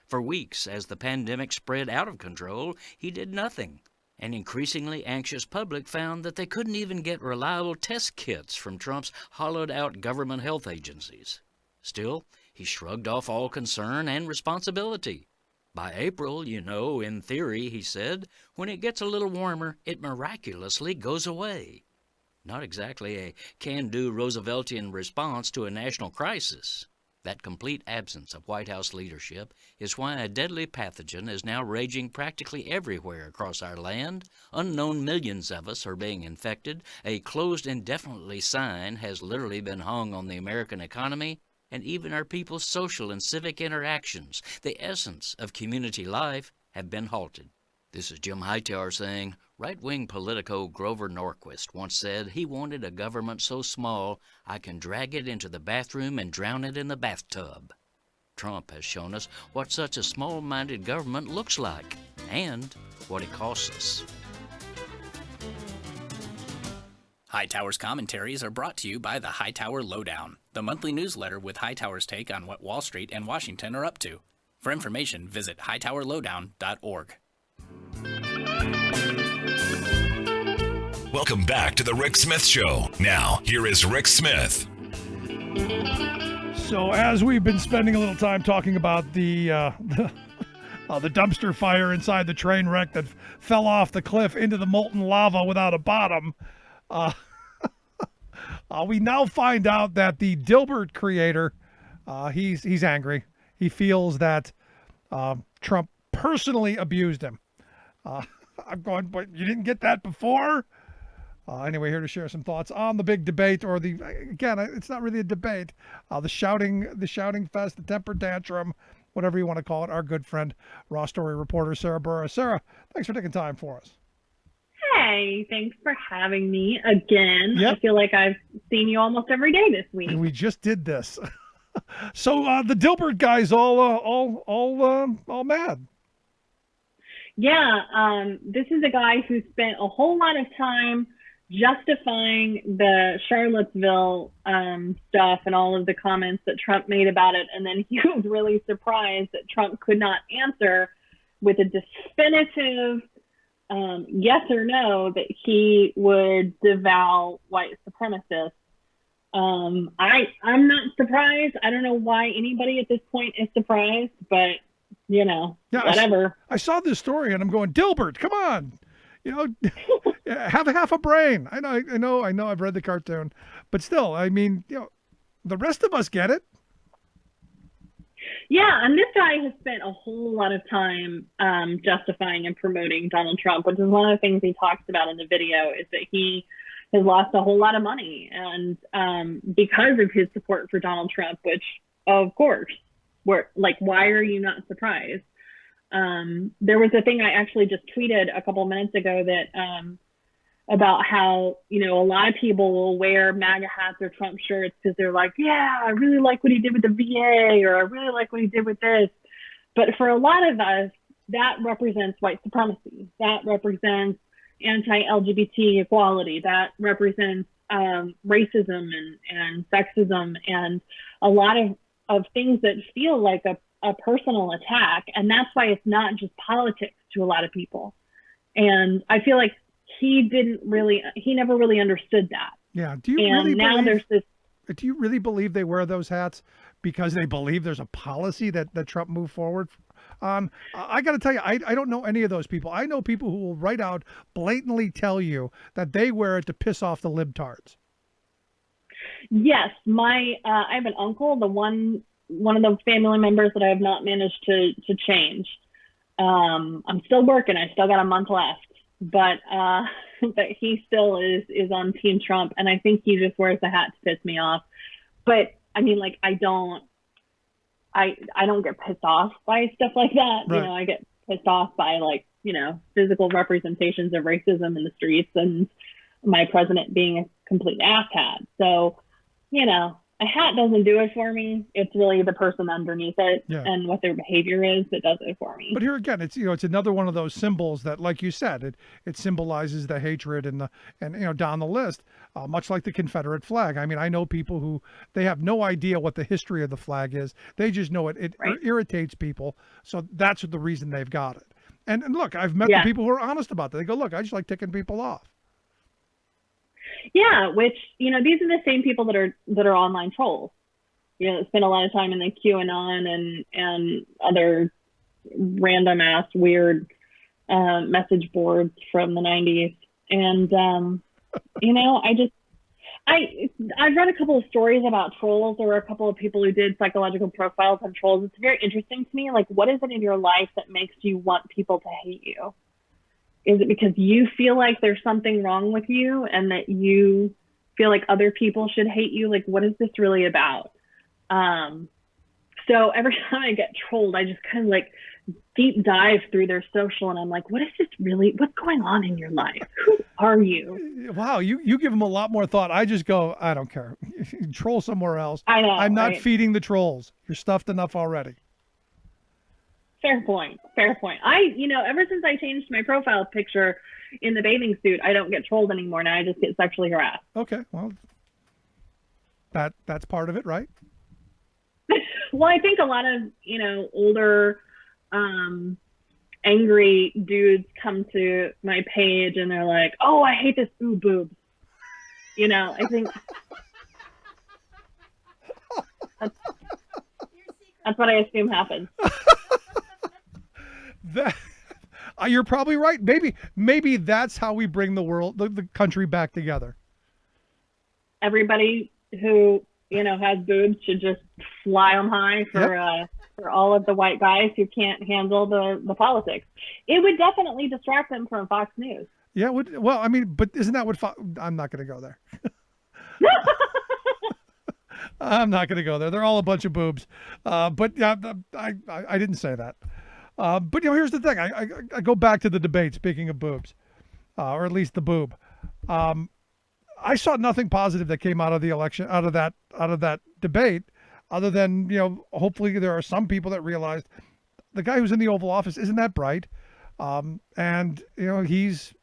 For weeks, as the pandemic spread out of control, he did nothing. An increasingly anxious public found that they couldn't even get reliable test kits from Trump's hollowed-out government health agencies. Still, he shrugged off all concern and responsibility. By April, in theory, he said, when it gets a little warmer, it miraculously goes away. Not exactly a can-do Rooseveltian response to a national crisis. That complete absence of White House leadership is why a deadly pathogen is now raging practically everywhere across our land. Unknown millions of us are being infected. A closed indefinitely sign has literally been hung on the American economy and even our people's social and civic interactions, the essence of community life, have been halted. This is Jim Hightower saying, right-wing politico Grover Norquist once said he wanted a government so small I can drag it into the bathroom and drown it in the bathtub. Trump has shown us what such a small-minded government looks like and what it costs us. Hightower's commentaries are brought to you by the Hightower Lowdown, the monthly newsletter with Hightower's take on what Wall Street and Washington are up to. For information, visit hightowerlowdown.org. Welcome back to the Rick Smith Show. Now, here is Rick Smith. So as we've been spending a little time talking about the dumpster fire inside the train wreck that fell off the cliff into the molten lava without a bottom, we now find out that the Dilbert creator, he's angry. He feels that Trump personally abused him. I'm going, but you didn't get that before? Anyway, here to share some thoughts on the big debate, or it's not really a debate, the shouting fest, the temper tantrum, whatever you want to call it. Our good friend, Raw Story reporter Sarah Burra. Sarah, thanks for taking time for us. Hey, thanks for having me again. Yep. I feel like I've seen you almost every day this week. We just did this. So the Dilbert guy's all mad. Yeah, this is a guy who spent a whole lot of time justifying the Charlottesville stuff and all of the comments that Trump made about it. And then he was really surprised that Trump could not answer with a definitive yes or no that he would disavow white supremacists. I'm not surprised. I don't know why anybody at this point is surprised, but whatever. I saw this story and I'm going, Dilbert, come on. Have half a brain. I know. I've read the cartoon, but still, I mean, the rest of us get it. Yeah, and this guy has spent a whole lot of time justifying and promoting Donald Trump, which is one of the things he talks about in the video, is that he has lost a whole lot of money, and because of his support for Donald Trump, which, of course, why are you not surprised? There was a thing I actually just tweeted a couple of minutes ago that about how, a lot of people will wear MAGA hats or Trump shirts because they're like, yeah, I really like what he did with the VA, or I really like what he did with this. But for a lot of us, that represents white supremacy. That represents anti-LGBT equality. That represents racism and sexism and a lot of things that feel like a personal attack. And that's why it's not just politics to a lot of people. And I feel like he never really understood that. Yeah. Do you really believe they wear those hats because they believe there's a policy that Trump moved forward on? I got to tell you, I don't know any of those people. I know people who will right out blatantly tell you that they wear it to piss off the libtards. Yes. I have an uncle, one of the family members that I have not managed to change. I'm still working. I still got a month left. But he still is on Team Trump, and I think he just wears the hat to piss me off. But I mean, like, I don't get pissed off by stuff like that. Right. I get pissed off by, like, physical representations of racism in the streets and my president being a complete asshat. So, a hat doesn't do it for me. It's really the person underneath it and what their behavior is that does it for me. But here again, it's it's another one of those symbols that, like you said, it symbolizes the hatred and down the list, much like the Confederate flag. I mean, I know people who they have no idea what the history of the flag is. They just know it Right. irritates people. So that's the reason they've got it. And look, I've met the people who are honest about that. They go, look, I just like ticking people off. Yeah, which, these are the same people that are online trolls. Spend a lot of time in the QAnon and other random ass weird message boards from the 90s. And I've read a couple of stories about trolls. There were a couple of people who did psychological profiles on trolls. It's very interesting to me. Like, what is it in your life that makes you want people to hate you? Is it because you feel like there's something wrong with you and that you feel like other people should hate you? Like, what is this really about? So every time I get trolled, I just kind of like deep dive through their social, and I'm like, what's going on in your life? Who are you? Wow, you give them a lot more thought. I just go, I don't care. Troll somewhere else. I know. I'm not right? feeding the trolls. You're stuffed enough already. Fair point. Ever since I changed my profile picture in the bathing suit, I don't get trolled anymore. Now I just get sexually harassed. Okay, well, that's part of it, right? Well, I think a lot of, older, angry dudes come to my page and they're like, oh, I hate this boobs. I think that's what I assume happens. You're probably right. Maybe that's how we bring the country back together. Everybody who has boobs should just fly them high for all of the white guys who can't handle the politics. It would definitely distract them from Fox News. Yeah, well, I mean, but isn't that what I'm not going to go there. I'm not going to go there. They're all a bunch of boobs. But yeah, I didn't say that. But here's the thing. I go back to the debate. Speaking of boobs, or at least the boob, I saw nothing positive that came out of the election, out of that debate, other than hopefully there are some people that realized the guy who's in the Oval Office isn't that bright, and he's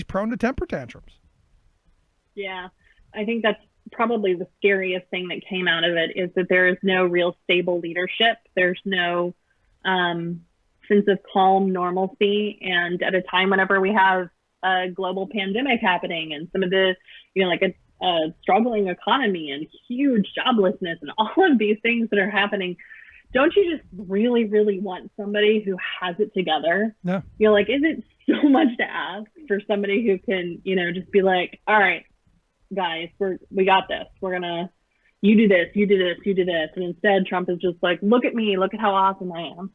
prone to temper tantrums. Yeah, I think that's probably the scariest thing that came out of it, is that there is no real stable leadership. There's no sense of calm normalcy, and at a time whenever we have a global pandemic happening and some of the like a struggling economy and huge joblessness and all of these things that are happening, don't you just really, really want somebody who has it together? No. Like, is it so much to ask for somebody who can just be like, all right, guys, we got this, we're gonna you do this, you do this, you do this. And instead, Trump is just like, look at me, look at how awesome I am.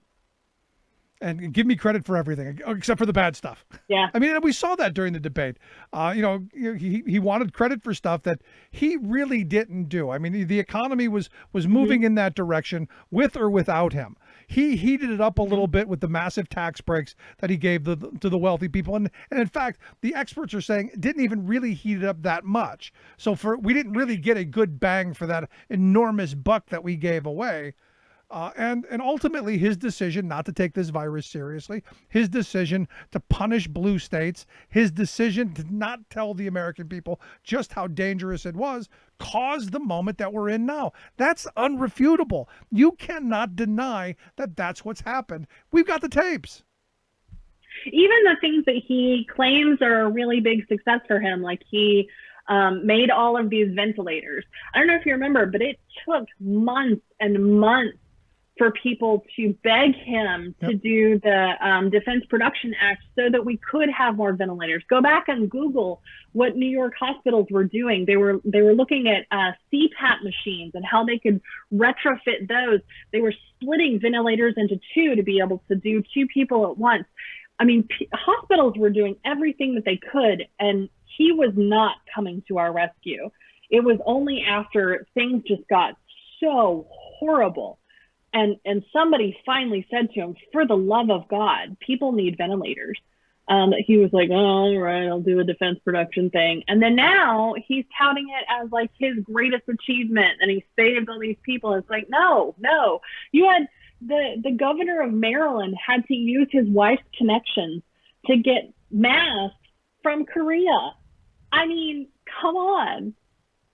And give me credit for everything except for the bad stuff. Yeah. I mean, we saw that during the debate. He wanted credit for stuff that he really didn't do. I mean, the economy was moving in that direction with or without him. He heated it up a little bit with the massive tax breaks that he gave to the wealthy people. And in fact, the experts are saying it didn't even really heat it up that much. So we didn't really get a good bang for that enormous buck that we gave away. And ultimately his decision not to take this virus seriously, his decision to punish blue states, his decision to not tell the American people just how dangerous it was, caused the moment that we're in now. That's unrefutable. You cannot deny that that's what's happened. We've got the tapes. Even the things that he claims are a really big success for him, like he made all of these ventilators. I don't know if you remember, but it took months and months for people to beg him to do the Defense Production Act so that we could have more ventilators. Go back and Google what New York hospitals were doing. They were looking at CPAP machines and how they could retrofit those. They were splitting ventilators into two to be able to do two people at once. I mean, hospitals were doing everything that they could, and he was not coming to our rescue. It was only after things just got so horrible and somebody finally said to him, for the love of God, people need ventilators. He was like, oh, all right, I'll do a defense production thing. And then now he's touting it as like his greatest achievement, and he saved all these people. It's like, no. You had the governor of Maryland had to use his wife's connections to get masks from Korea. I mean, come on.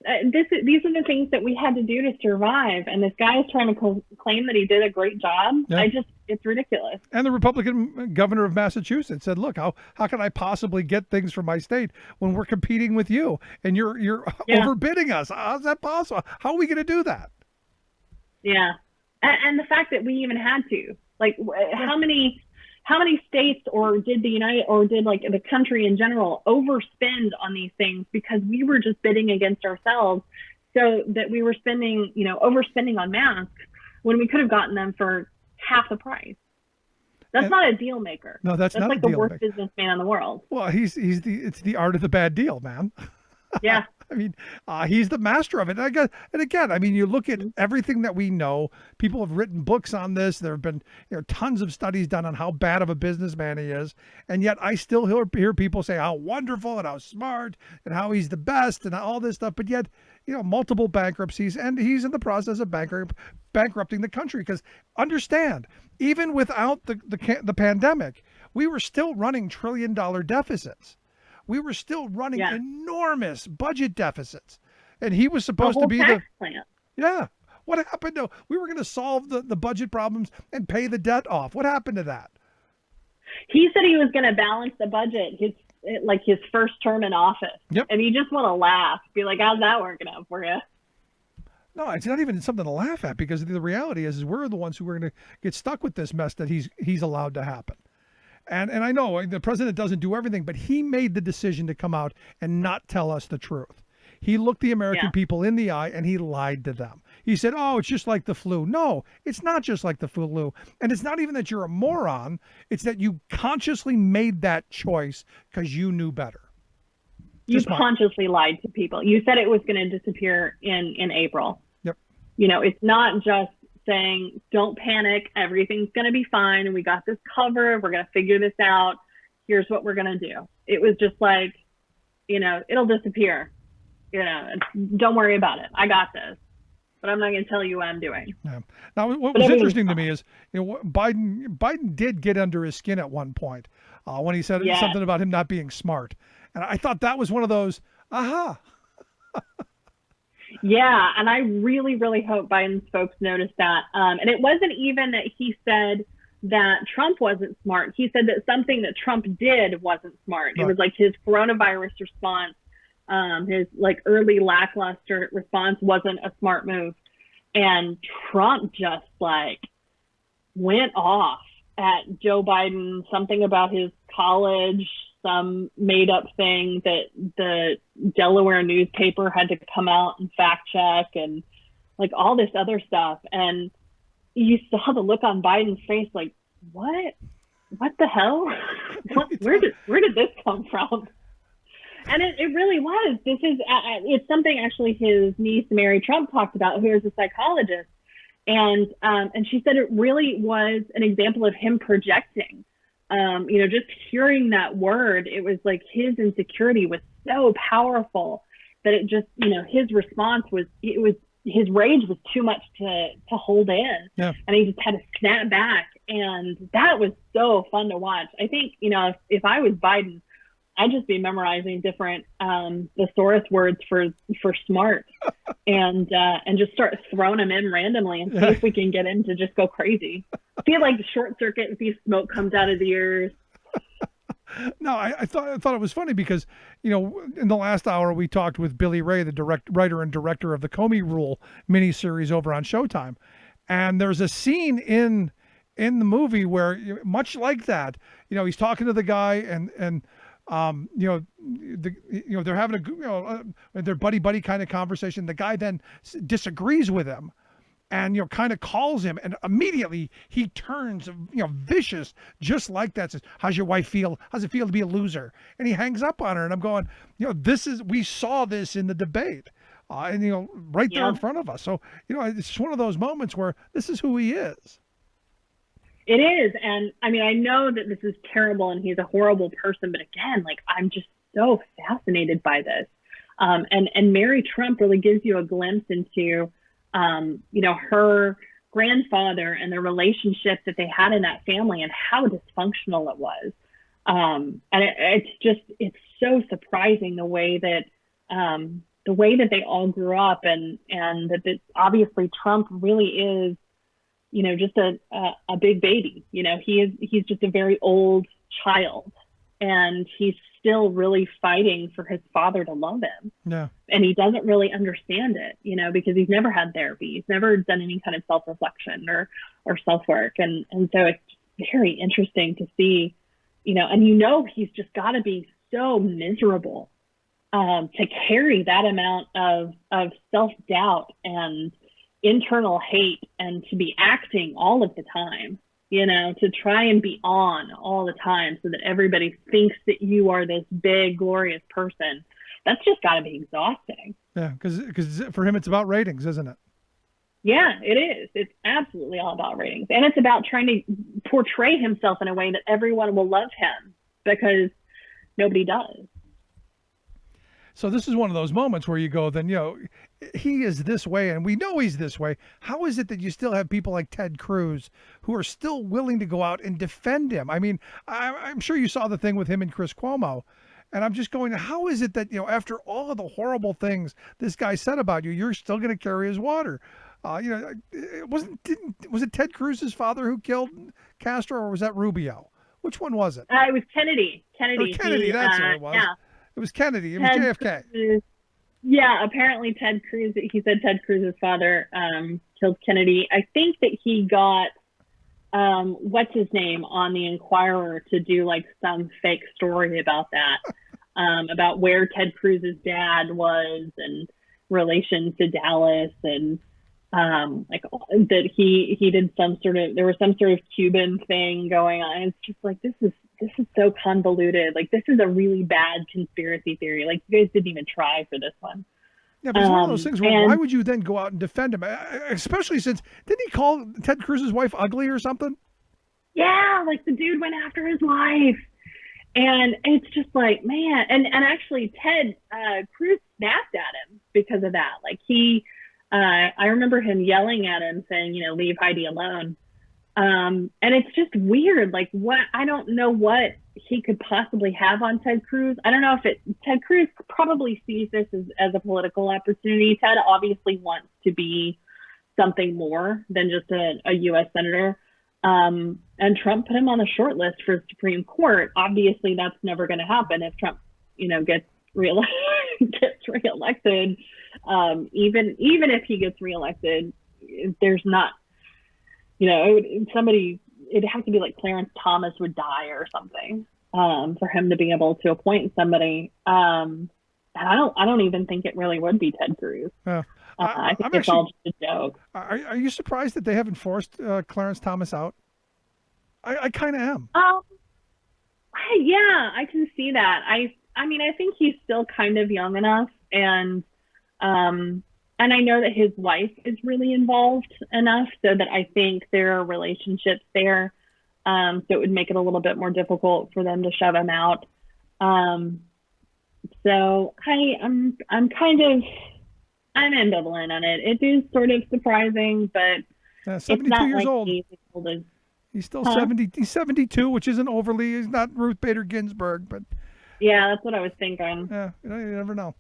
These are the things that we had to do to survive, and this guy is trying to claim that he did a great job. Yeah. It's ridiculous. And the Republican governor of Massachusetts said, "Look, how can I possibly get things from my state when we're competing with you and you're overbidding us? How's that possible? How are we going to do that?" Yeah, and the fact that we even had to, like, how many states or did the country in general overspend on these things because we were just bidding against ourselves, so that we were overspending on masks when we could have gotten them for half the price. That's not a deal maker. No, that's not like a deal the worst maker. businessman in the world. Well, it's the art of the bad deal, man. Yeah. I mean, he's the master of it. And again, I mean, you look at everything that we know. People have written books on this. There have been tons of studies done on how bad of a businessman he is. And yet I still hear people say how wonderful and how smart and how he's the best and all this stuff. But yet, multiple bankruptcies, and he's in the process of bankrupting the country. Because understand, even without the pandemic, we were still running $1 trillion deficits. We were still running enormous budget deficits, and he was supposed to be tax plan. Yeah. What happened to? We were going to solve the budget problems and pay the debt off. What happened to that? He said he was going to balance the budget his first term in office. Yep. And you just want to laugh, be like, how's that working out for you? No, it's not even something to laugh at, because the reality is we're the ones who are going to get stuck with this mess that he's allowed to happen. And I know the president doesn't do everything, but he made the decision to come out and not tell us the truth. He looked the American people in the eye and he lied to them. He said, oh, it's just like the flu. No, it's not just like the flu. And it's not even that you're a moron. It's that you consciously made that choice because you knew better. You consciously lied to people. You said it was going to disappear in April. Yep. It's not just saying, don't panic, everything's going to be fine, and we got this covered, we're going to figure this out, here's what we're going to do. It was just like, it'll disappear, don't worry about it, I got this, but I'm not going to tell you what I'm doing. Yeah. Now, what was interesting to me is, Biden did get under his skin at one point when he said something about him not being smart, and I thought that was one of those aha. Yeah, and I really, really hope Biden's folks noticed that. And it wasn't even that he said that Trump wasn't smart. He said that something that Trump did wasn't smart. Right. It was like his coronavirus response, his early lackluster response wasn't a smart move. And Trump just went off at Joe Biden, something about his college, some made up thing that the Delaware newspaper had to come out and fact check. And like all this other stuff. And you saw the look on Biden's face, like, what the hell? Where did this come from? And it really was. This is it's something actually his niece Mary Trump talked about, who is a psychologist, and she said it really was an example of him projecting. Just hearing that word, it was like his insecurity was so powerful that it just, his response was, his rage was too much to hold in. Yeah. And he just had to snap back. And that was so fun to watch. I think, if I was Biden, I'd just be memorizing different thesaurus words for smart and just start throwing them in randomly and see if we can get him to just go crazy. Feel like the short circuit and see smoke comes out of the ears. No, I thought it was funny because, in the last hour we talked with Billy Ray, the writer and director of the Comey Rule miniseries over on Showtime. And there's a scene in the movie where, much like that, he's talking to the guy and they're having their buddy kind of conversation. The guy then disagrees with him and, kind of calls him, and immediately he turns, vicious, just like that. Says, "How's your wife feel? How's it feel to be a loser?" And he hangs up on her, and I'm going, we saw this in the debate, right there in front of us. So, it's just one of those moments where this is who he is. It is. And I mean, I know that this is terrible and he's a horrible person, but again, like, I'm just so fascinated by this. And Mary Trump really gives you a glimpse into, her grandfather and the relationship that they had in that family and how dysfunctional it was. And it's so surprising the way that they all grew up and that obviously Trump really is, just a big baby. He's just a very old child, and he's still really fighting for his father to love him. Yeah. And he doesn't really understand it, because he's never had therapy. He's never done any kind of self-reflection or self-work. And so it's very interesting to see, and he's just got to be so miserable to carry that amount of self-doubt and internal hate, and to be acting all of the time, to try and be on all the time so that everybody thinks that you are this big, glorious person. That's just got to be exhausting. Yeah, because for him, it's about ratings, isn't it? Yeah, it is. It's absolutely all about ratings. And it's about trying to portray himself in a way that everyone will love him, because nobody does. So this is one of those moments where you go, then, he is this way, and we know he's this way. How is it that you still have people like Ted Cruz who are still willing to go out and defend him? I mean, I'm sure you saw the thing with him and Chris Cuomo, and I'm just going, how is it that, after all of the horrible things this guy said about you, you're still going to carry his water? Was it Ted Cruz's father who killed Castro, or was that Rubio? Which one was it? It was Kennedy. Kennedy, that's what it was. Yeah. It was Kennedy. It was JFK. Yeah, apparently Ted Cruz, he said Ted Cruz's father killed Kennedy. I think that he got, what's his name, on the Inquirer to do like some fake story about that, about where Ted Cruz's dad was and relation to Dallas, and that he did there was some sort of Cuban thing going on. It's just like, this is so convoluted. Like, this is a really bad conspiracy theory. Like, you guys didn't even try for this one. Yeah, but it's one of those things where why would you then go out and defend him? Especially since, didn't he call Ted Cruz's wife ugly or something? Yeah, like the dude went after his wife. And it's just like, man. And actually Ted Cruz snapped at him because of that. Like I remember him yelling at him saying, leave Heidi alone. And it's just weird. Like, I don't know what he could possibly have on Ted Cruz. I don't know if Ted Cruz probably sees this as a political opportunity. Ted obviously wants to be something more than just a U.S. senator. And Trump put him on the short list for Supreme Court. Obviously that's never going to happen if Trump, gets reelected. Even if he gets reelected, there's not, it'd have to be like Clarence Thomas would die or something for him to be able to appoint somebody. And I don't even think it really would be Ted Cruz. I think I'm it's all just a joke. Are you surprised that they haven't forced Clarence Thomas out? I kind of am. Yeah, I can see that. I mean, I think he's still kind of young enough, and I know that his wife is really involved enough so that I think there are relationships there. So it would make it a little bit more difficult for them to shove him out. So I'm ambivalent on it. It is sort of surprising, but it's 72 not years like old. he's as old as. He's still 70. He's 72, which isn't overly. He's not Ruth Bader Ginsburg, but Yeah, that's what I was thinking. yeah, you never know.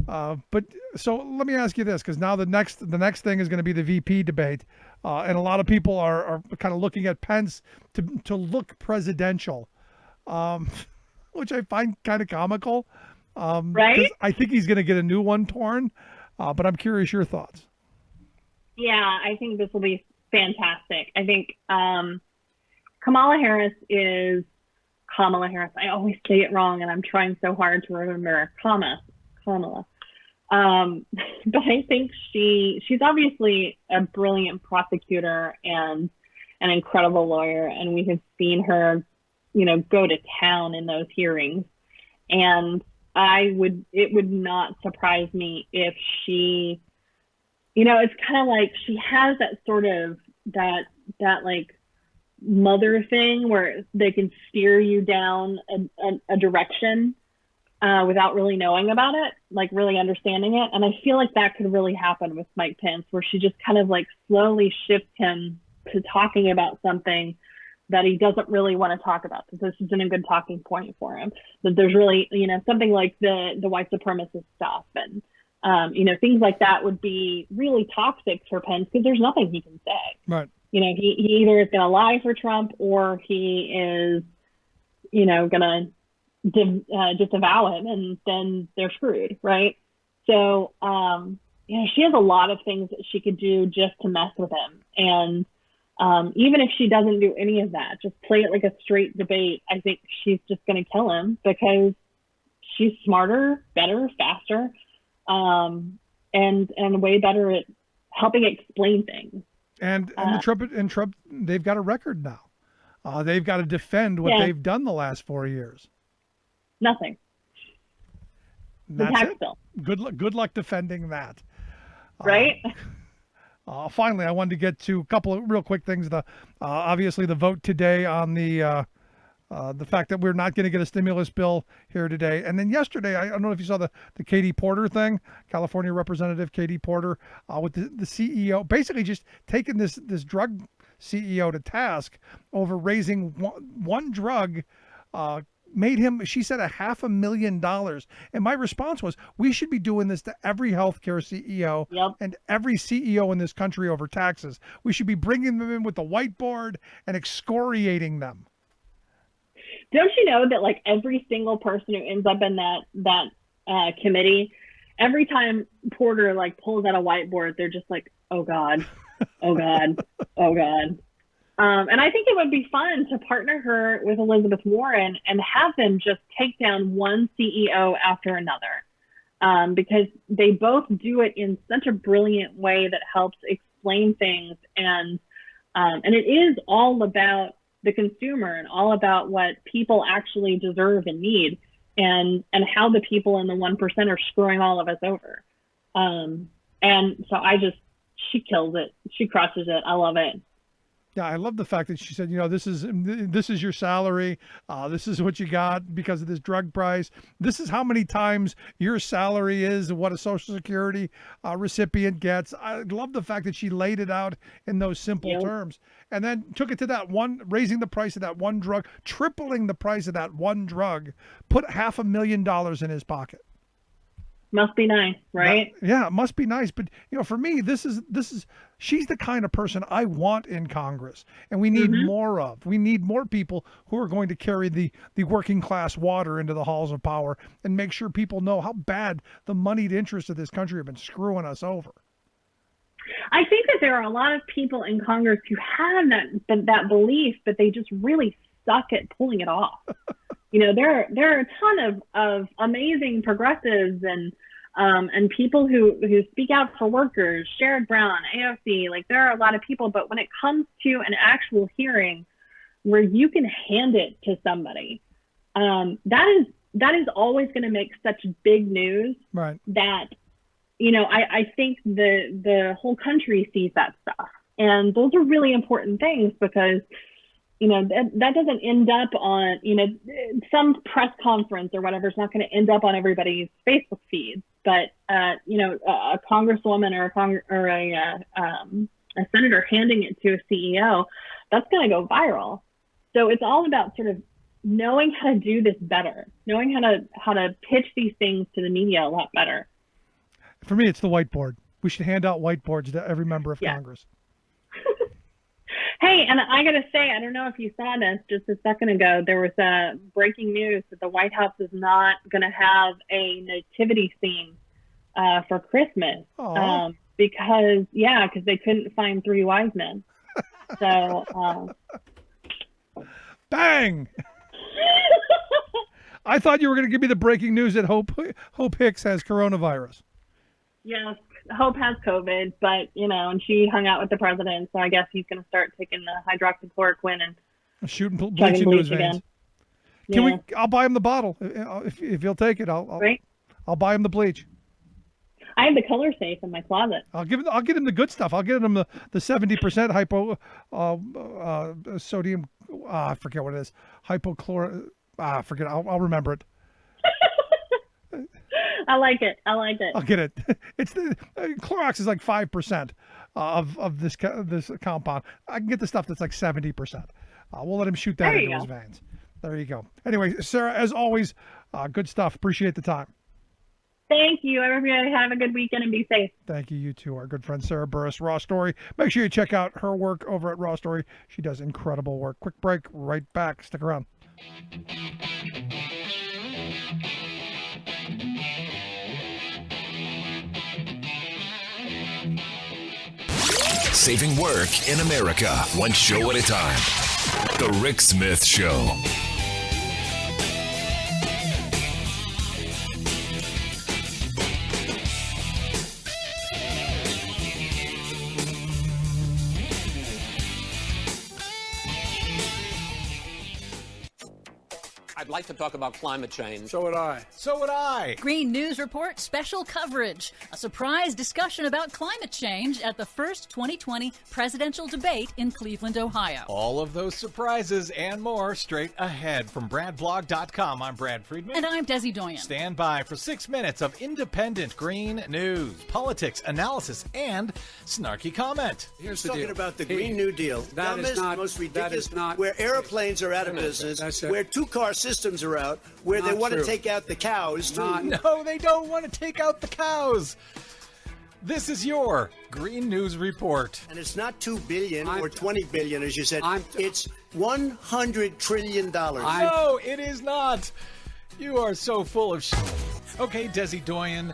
But so let me ask you this, because now the next thing is going to be the VP debate, and a lot of people are kind of looking at Pence to look presidential, which I find kind of comical. Right? 'Cause I think he's going to get a new one torn, but I'm curious your thoughts. Yeah, I think this will be fantastic. I think Kamala Harris is Kamala Harris. I always say it wrong, and I'm trying so hard to remember Kamala. But I think she's obviously a brilliant prosecutor and an incredible lawyer, and we have seen her, go to town in those hearings. And it would not surprise me if she, it's kind of like she has that sort of that like mother thing where they can steer you down a direction without really knowing about it, like really understanding it. And I feel like that could really happen with Mike Pence, where she just kind of like slowly shifts him to talking about something that he doesn't really want to talk about. So this isn't a good talking point for him. That there's really, something like the white supremacist stuff and, things like that would be really toxic for Pence because there's nothing he can say. Right. He either is going to lie for Trump or he is, going to disavow him, and then they're screwed, right? So, she has a lot of things that she could do just to mess with him. And even if she doesn't do any of that, just play it like a straight debate, I think she's just going to kill him because she's smarter, better, faster, and way better at helping explain things. And Trump, they've got a record now. They've got to defend what they've done the last 4 years. Nothing. The tax bill. Good luck defending that. Right? Finally, I wanted to get to a couple of real quick things. Obviously, the vote today on the fact that we're not going to get a stimulus bill here today. And then yesterday, I don't know if you saw the Katie Porter thing, California Representative Katie Porter, with the CEO, basically just taking this drug CEO to task over raising one drug, made him, she said, $500,000. And my response was, we should be doing this to every healthcare CEO and every CEO in this country over taxes. We should be bringing them in with the whiteboard and excoriating them. Don't you know that like every single person who ends up in that committee, every time Porter like pulls out a whiteboard, they're just like, oh God, oh God, oh God. And I think it would be fun to partner her with Elizabeth Warren and have them just take down one CEO after another, because they both do it in such a brilliant way that helps explain things. And it is all about the consumer and all about what people actually deserve and need, and how the people in the 1% are screwing all of us over. And so she kills it. She crushes it. I love it. Yeah, I love the fact that she said, this is your salary. This is what you got because of this drug price. This is how many times your salary is, what a Social Security recipient gets. I love the fact that she laid it out in those simple terms, and then took it to that one, raising the price of that one drug, tripling the price of that one drug, put $500,000 in his pocket. Must be nice, right? Yeah, it must be nice. But for me, this is she's the kind of person I want in Congress, and we need more of. We need more people who are going to carry the working class water into the halls of power and make sure people know how bad the moneyed interests of this country have been screwing us over. I think that there are a lot of people in Congress who have that belief, but they just really suck at pulling it off. There are a ton of amazing progressives and and people who speak out for workers, Sherrod Brown, AOC, like there are a lot of people, but when it comes to an actual hearing where you can hand it to somebody, that is always going to make such big news, Right. that, you know, I think the whole country sees that stuff. And those are really important things because, you know, that doesn't end up on, you know, some press conference or whatever is not going to end up on everybody's Facebook feeds. But, you know, a congresswoman or a senator handing it to a CEO, that's going to go viral. So it's all about sort of knowing how to do this better, knowing how to pitch these things to the media a lot better. For me, it's the whiteboard. We should hand out whiteboards to every member of Congress. Hey, and I got to say, I don't know if you saw this just a second ago, there was breaking news that the White House is not going to have a nativity scene for Christmas because they couldn't find 3 wise men. So, bang! I thought you were going to give me the breaking news that Hope Hicks has coronavirus. Yes, Hope has COVID, but, you know, and she hung out with the president, so I guess he's going to start taking the hydroxychloroquine and shooting bleach into his veins. again. I'll buy him the bottle if he'll take it. I'll buy him the bleach. I have the color safe in my closet. I'll get him the good stuff. I'll get him the 70% hypo sodium. I forget what it is. Hypochlor. Forget. I'll remember it. I like it. I'll get it. It's the Clorox is like 5% of this compound. I can get the stuff that's like 70%. We'll let him shoot that into his veins. There you go. Anyway, Sarah, as always, good stuff. Appreciate the time. Thank you. Everybody have a good weekend and be safe. Thank you. You too. Our good friend Sarah Burris, Raw Story. Make sure you check out her work over at Raw Story. She does incredible work. Quick break. Right back. Stick around. Saving work in America, one show at a time. The Rick Smith Show. I'd like to talk about climate change. So would I. So would I. Green News Report special coverage. A surprise discussion about climate change at the first 2020 presidential debate in Cleveland, Ohio. All of those surprises and more straight ahead from BradBlog.com. I'm Brad Friedman. And I'm Desi Doyen. Stand by for 6 minutes of independent green news, politics, analysis, and snarky comment. Here's the talking deal. about the Green New Deal. That Dumbest, is not, most that ridiculous, is not, where airplanes are out of business, where two-car systems are out, where they want to take out the cows. No, they don't want to take out the cows. This is your Green News Report. And it's not $2 billion or $20 billion, as you said. It's $100 trillion. No, it is not. You are so full of shit. Okay, Desi Doyen.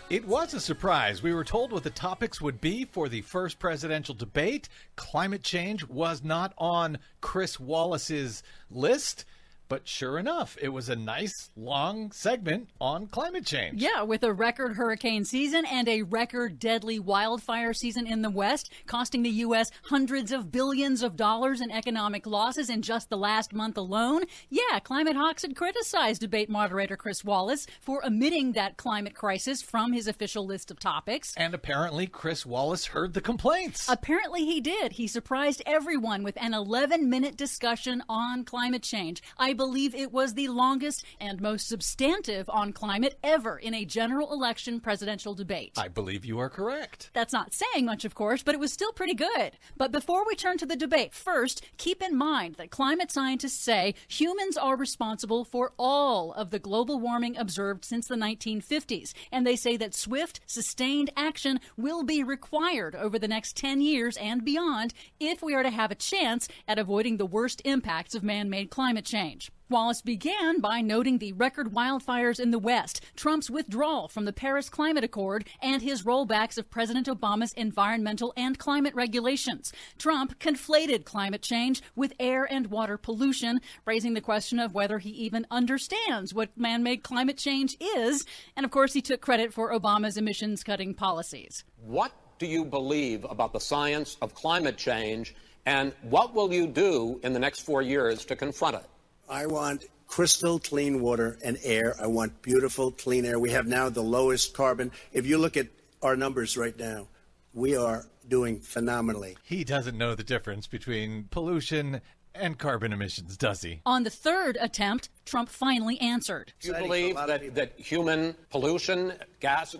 It was a surprise. We were told what the topics would be for the first presidential debate. Climate change was not on Chris Wallace's list. But sure enough, it was a nice, long segment on climate change. Yeah, with a record hurricane season and a record deadly wildfire season in the West, costing the U.S. hundreds of billions of dollars in economic losses in just the last month alone. Yeah, climate hawks had criticized debate moderator Chris Wallace for omitting that climate crisis from his official list of topics. And apparently Chris Wallace heard the complaints. Apparently he did. He surprised everyone with an 11-minute discussion on climate change. I believe it was the longest and most substantive on climate ever in a general election presidential debate. I believe you are correct. That's not saying much, of course, but it was still pretty good. But before we turn to the debate, first, keep in mind that climate scientists say humans are responsible for all of the global warming observed since the 1950s. And they say that swift, sustained action will be required over the next 10 years and beyond if we are to have a chance at avoiding the worst impacts of man-made climate change. change. Wallace began by noting the record wildfires in the West, Trump's withdrawal from the Paris Climate Accord, and his rollbacks of President Obama's environmental and climate regulations. Trump conflated climate change with air and water pollution, raising the question of whether he even understands what man-made climate change is. And of course, he took credit for Obama's emissions-cutting policies. What do you believe about the science of climate change, and what will you do in the next 4 years to confront it? I want crystal clean water and air. I want beautiful, clean air. We have now the lowest carbon. If you look at our numbers right now, we are doing phenomenally. He doesn't know the difference between pollution and carbon emissions, does he? On the third attempt, Trump finally answered. Do you believe that human pollution,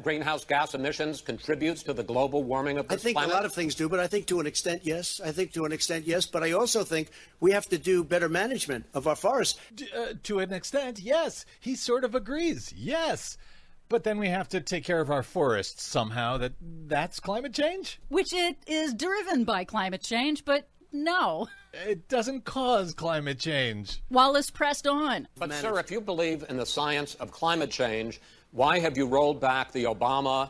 greenhouse gas emissions contributes to the global warming of this planet? I think a lot of things do, but I think to an extent, yes. But I also think we have to do better management of our forests. To an extent, yes. He sort of agrees, yes. But then we have to take care of our forests somehow. That's climate change? Which it is driven by climate change, but no. It doesn't cause climate change. Wallace pressed on. But, sir, if you believe in the science of climate change, why have you rolled back the Obama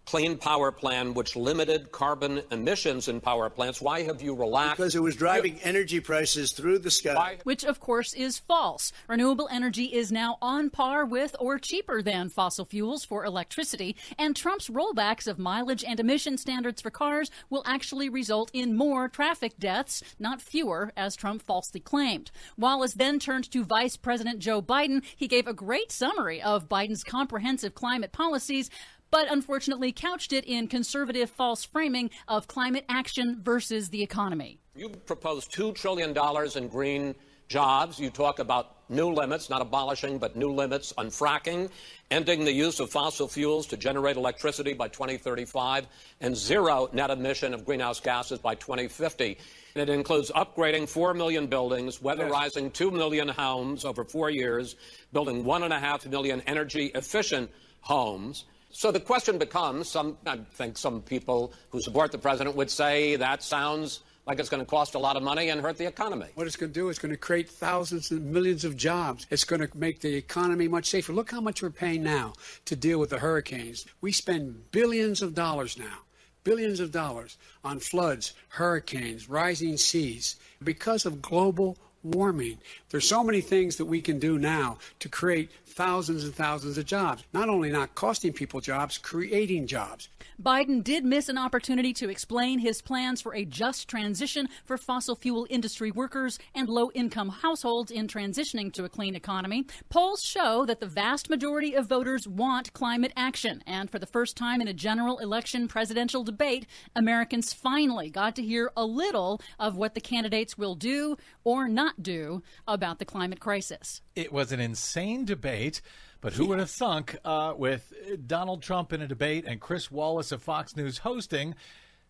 Clean Power Plan, which limited carbon emissions in power plants? Why have you relaxed? Because it was driving energy prices through the sky. Which, of course, is false. Renewable energy is now on par with or cheaper than fossil fuels for electricity, and Trump's rollbacks of mileage and emission standards for cars will actually result in more traffic deaths, not fewer, as Trump falsely claimed. Wallace then turned to Vice President Joe Biden. He gave a great summary of Biden's comprehensive climate policies, but unfortunately couched it in conservative false framing of climate action versus the economy. You propose $2 trillion in green jobs. You talk about new limits, not abolishing, but new limits on fracking, ending the use of fossil fuels to generate electricity by 2035, and zero net emission of greenhouse gases by 2050. And it includes upgrading 4 million buildings, weatherizing 2 million homes over 4 years, building 1.5 million energy-efficient homes. So the question becomes, I think some people who support the president would say that sounds like it's going to cost a lot of money and hurt the economy. What it's going to do is going to create thousands and millions of jobs. It's going to make the economy much safer. Look how much we're paying now to deal with the hurricanes. We spend billions of dollars now, billions of dollars on floods, hurricanes, rising seas because of global warming. There's so many things that we can do now to create thousands and thousands of jobs. Not only not costing people jobs, creating jobs. Biden did miss an opportunity to explain his plans for a just transition for fossil fuel industry workers and low-income households in transitioning to a clean economy. Polls show that the vast majority of voters want climate action. And for the first time in a general election presidential debate, Americans finally got to hear a little of what the candidates will do or not do about the climate crisis. It was an insane debate, but who would have thunk with Donald Trump in a debate and Chris Wallace of Fox News hosting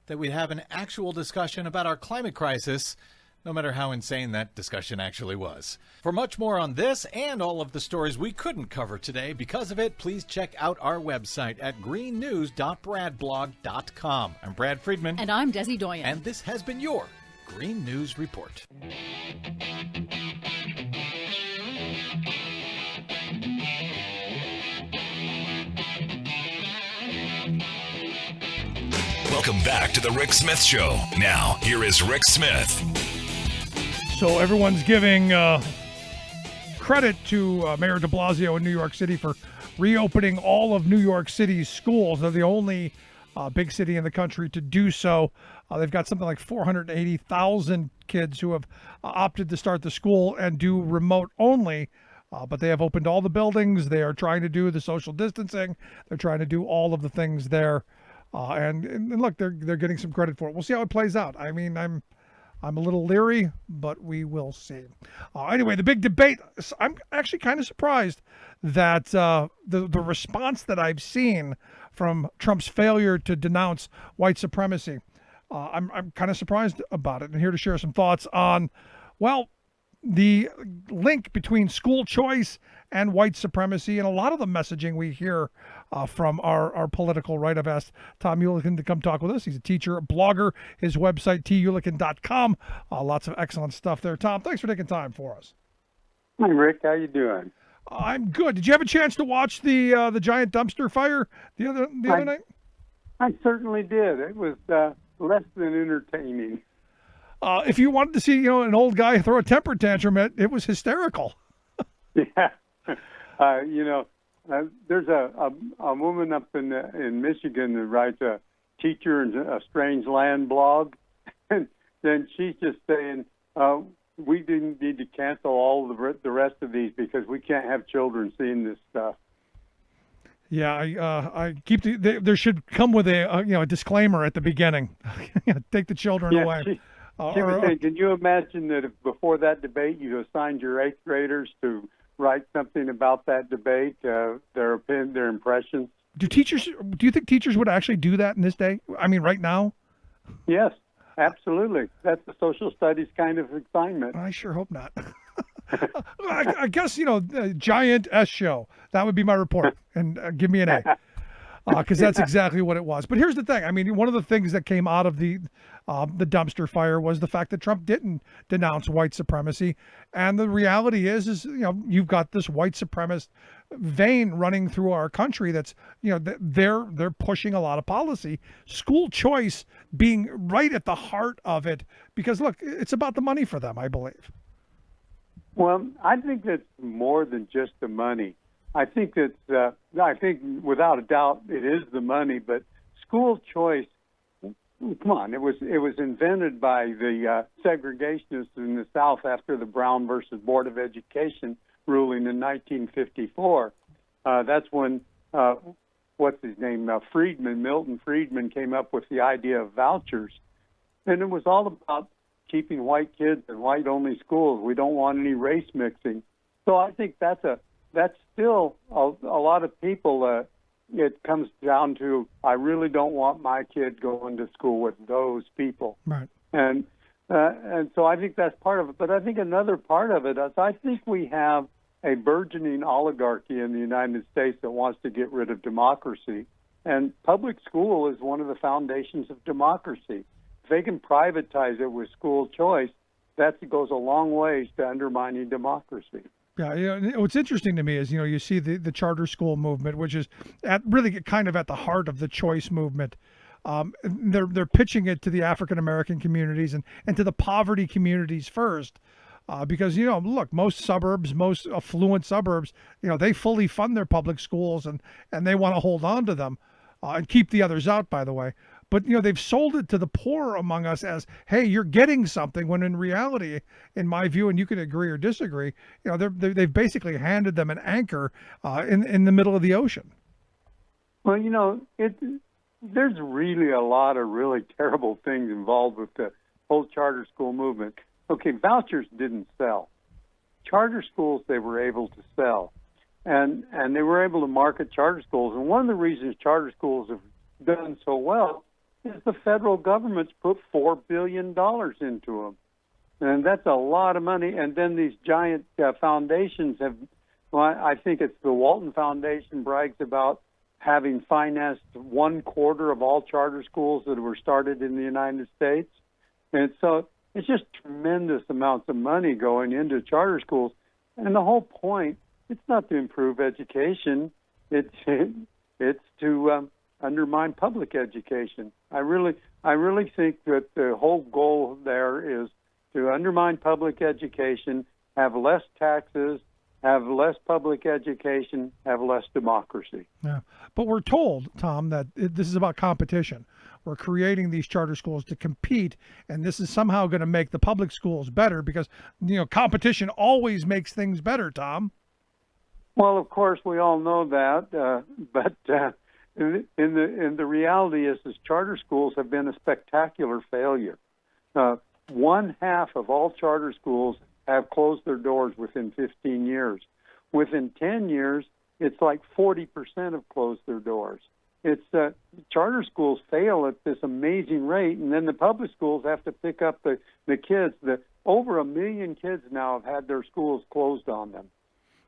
that we'd have an actual discussion about our climate crisis, no matter how insane that discussion actually was. For much more on this and all of the stories we couldn't cover today because of it, please check out our website at greennews.bradblog.com. I'm Brad Friedman. And I'm Desi Doyen. And this has been your Green News Report. Welcome back to the Rick Smith Show. Now, here is Rick Smith. So everyone's giving credit to Mayor de Blasio in New York City for reopening all of New York City's schools. They're the only big city in the country to do so. They've got something like 480,000 kids who have opted to start the school and do remote only. But they have opened all the buildings. They are trying to do the social distancing. They're trying to do all of the things there. And look, they're getting some credit for it. We'll see how it plays out. I mean, I'm a little leery, but we will see. Anyway, the big debate. I'm actually kind of surprised that the response that I've seen from Trump's failure to denounce white supremacy. I'm kind of surprised about it. And here to share some thoughts on, well, the link between school choice and white supremacy and a lot of the messaging we hear from our political right. I've asked Tom Ulican to come talk with us. He's a teacher, a blogger. His website, tulican.com. Lots of excellent stuff there. Tom, thanks for taking time for us. Hi, Rick. How you doing? I'm good. Did you have a chance to watch the giant dumpster fire the other night? I certainly did. It was less than entertaining. If you wanted to see, an old guy throw a temper tantrum, it was hysterical. Yeah. There's a woman up in Michigan that writes a Teacher in a Strange Land blog, and then she's just saying, we didn't need to cancel all the rest of these because we can't have children seeing this stuff. Yeah, I keep there should come with a disclaimer at the beginning. Take the children away. She was saying, can you imagine that if before that debate you assigned your 8th graders to write something about that debate, their impressions? Do you think teachers would actually do that in this day? I mean, right now? Yes, absolutely. That's the social studies kind of assignment. I sure hope not. I guess, giant S show. That would be my report. And give me an A. Because that's exactly what it was. But here's the thing. I mean, one of the things that came out of the dumpster fire was the fact that Trump didn't denounce white supremacy. And the reality is you've got this white supremacist vein running through our country that's, they're pushing a lot of policy. School choice being right at the heart of it. Because, look, it's about the money for them, I believe. Well, I think that's more than just the money. I think without a doubt it is the money, but school choice, come on, it was invented by the segregationists in the South after the Brown versus Board of Education ruling in 1954. That's when, what's his name, Milton Friedman came up with the idea of vouchers. And it was all about keeping white kids in white-only schools. We don't want any race mixing. So I think that's still a lot of people. It comes down to, I really don't want my kid going to school with those people. Right. And so I think that's part of it. But I think another part of it is I think we have a burgeoning oligarchy in the United States that wants to get rid of democracy. And public school is one of the foundations of democracy. If they can privatize it with school choice, that goes a long ways to undermining democracy. Yeah, what's interesting to me is, you see the charter school movement, which is really kind of at the heart of the choice movement. They're pitching it to the African American communities and to the poverty communities first, because look, most affluent suburbs, they fully fund their public schools and they want to hold on to them and keep the others out, by the way. But, they've sold it to the poor among us as, hey, you're getting something, when in reality, in my view, and you can agree or disagree, they've basically handed them an anchor in the middle of the ocean. Well, there's really a lot of really terrible things involved with the whole charter school movement. Okay, vouchers didn't sell. Charter schools, they were able to sell. And they were able to market charter schools. And one of the reasons charter schools have done so well is the federal government's put $4 billion into them. And that's a lot of money. And then these giant foundations have, I think it's the Walton Foundation brags about having financed 1/4 of all charter schools that were started in the United States. And so it's just tremendous amounts of money going into charter schools. And the whole point, it's not to improve education. It's to undermine public education. I really think that the whole goal there is to undermine public education, have less taxes, have less public education, have less democracy. Yeah, but we're told, Tom, that this is about competition. We're creating these charter schools to compete, and this is somehow going to make the public schools better because competition always makes things better, Tom. Well, of course, we all know that, but in the reality is charter schools have been a spectacular failure. 1/2 of all charter schools have closed their doors within 15 years. Within 10 years, it's like 40% have closed their doors. It's charter schools fail at this amazing rate, and then the public schools have to pick up the kids. Over 1 million kids now have had their schools closed on them.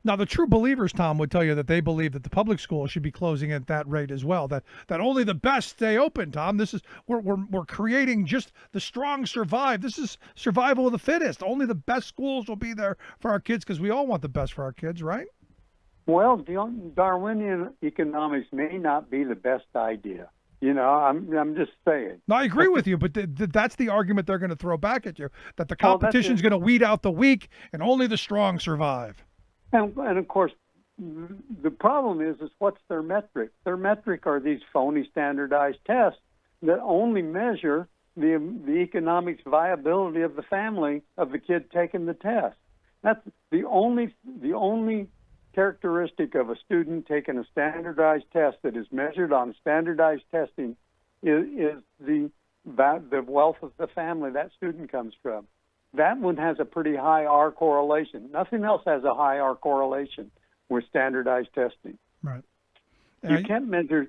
Now, the true believers, Tom, would tell you that they believe that the public schools should be closing at that rate as well. That only the best stay open, Tom. This is we're creating just the strong survive. This is survival of the fittest. Only the best schools will be there for our kids because we all want the best for our kids, right? Well, Darwinian economics may not be the best idea. I'm just saying. No, I agree with you, but that's the argument they're going to throw back at you, that the competition is going to weed out the weak and only the strong survive. And of course, the problem is what's their metric? Their metric are these phony standardized tests that only measure the economics viability of the family of the kid taking the test. That's the only characteristic of a student taking a standardized test that is measured on standardized testing is the wealth of the family that student comes from. That one has a pretty high R correlation. Nothing else has a high R correlation with standardized testing. Right. You can't measure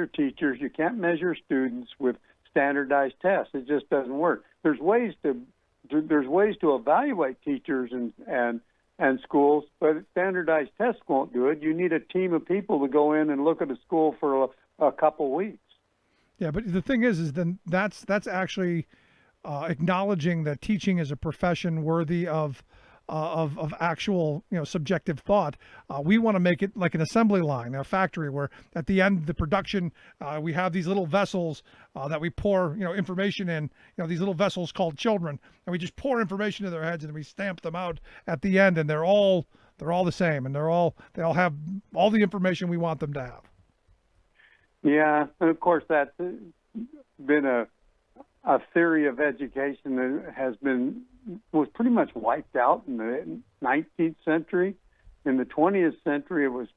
teachers. You can't measure students with standardized tests. It just doesn't work. There's ways to evaluate teachers and schools, but standardized tests won't do it. You need a team of people to go in and look at a school for a couple weeks. Yeah, but the thing is then that's actually acknowledging that teaching is a profession worthy of actual subjective thought. We want to make it like an assembly line, a factory where at the end of the production we have these little vessels that we pour information in. These little vessels called children, and we just pour information in their heads and we stamp them out at the end, and they're all the same, and they all have all the information we want them to have. Yeah, and of course that's been a theory of education that was pretty much wiped out in the 19th century. In the 20th century, it was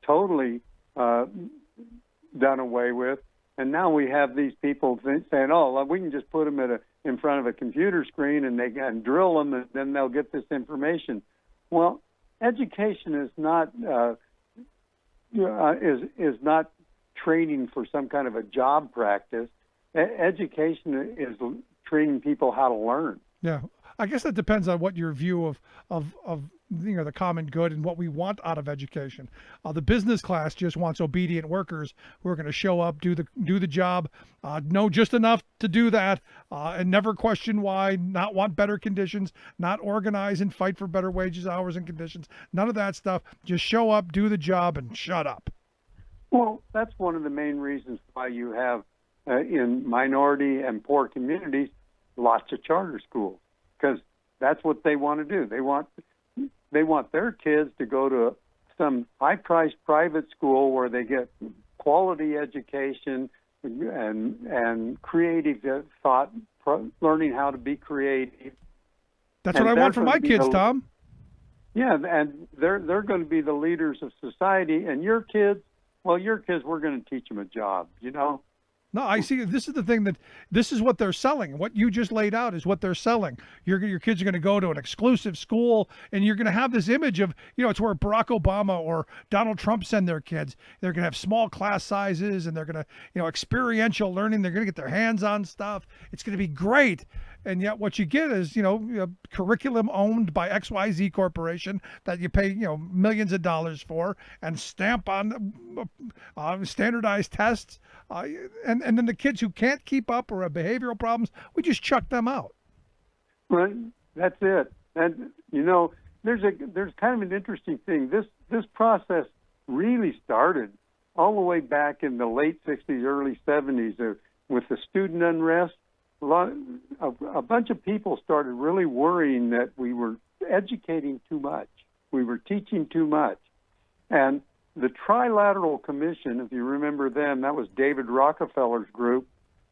totally done away with. And now we have these people saying, "Oh, we can just put them in front of a computer screen and they can drill them, and then they'll get this information." Well, education is not is not training for some kind of a job practice. Education is training people how to learn. Yeah, I guess that depends on what your view of the common good and what we want out of education. The business class just wants obedient workers who are going to show up, do the job, know just enough to do that, and never question why, not want better conditions, not organize and fight for better wages, hours, and conditions. None of that stuff. Just show up, do the job, and shut up. Well, that's one of the main reasons why you have in minority and poor communities lots of charter schools, because that's what they want to do. They want their kids to go to some high-priced private school where they get quality education and creative thought, learning how to be creative. That's what I want for my kids, Tom. Yeah, and they're going to be the leaders of society. And your kids, we're going to teach them a job, No, I see. This is the thing this is what they're selling. What you just laid out is what they're selling. Your kids are going to go to an exclusive school, and you're going to have this image of, it's where Barack Obama or Donald Trump send their kids. They're going to have small class sizes, and they're going to, experiential learning. They're going to get their hands on stuff. It's going to be great. And yet what you get is, curriculum owned by XYZ Corporation that you pay, millions of dollars for and stamp on standardized tests. And then the kids who can't keep up or have behavioral problems, we just chuck them out. Right. That's it. And, there's kind of an interesting thing. This process really started all the way back in the late 60s, early 70s with the student unrest. A bunch of people started really worrying that we were educating too much. We were teaching too much. And the Trilateral Commission, if you remember them, that was David Rockefeller's group.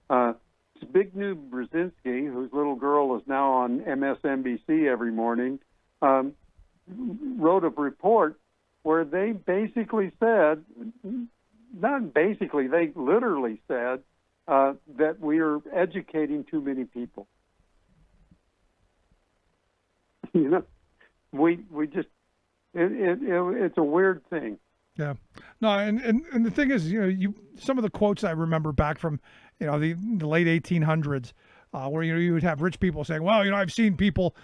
Zbigniew Brzezinski, whose little girl is now on MSNBC every morning, wrote a report where they basically said, they literally said, that we are educating too many people. We just it's a weird thing. Yeah, no, and the thing is, some of the quotes I remember back from, the late 1800s, where you would have rich people saying, well, I've seen people,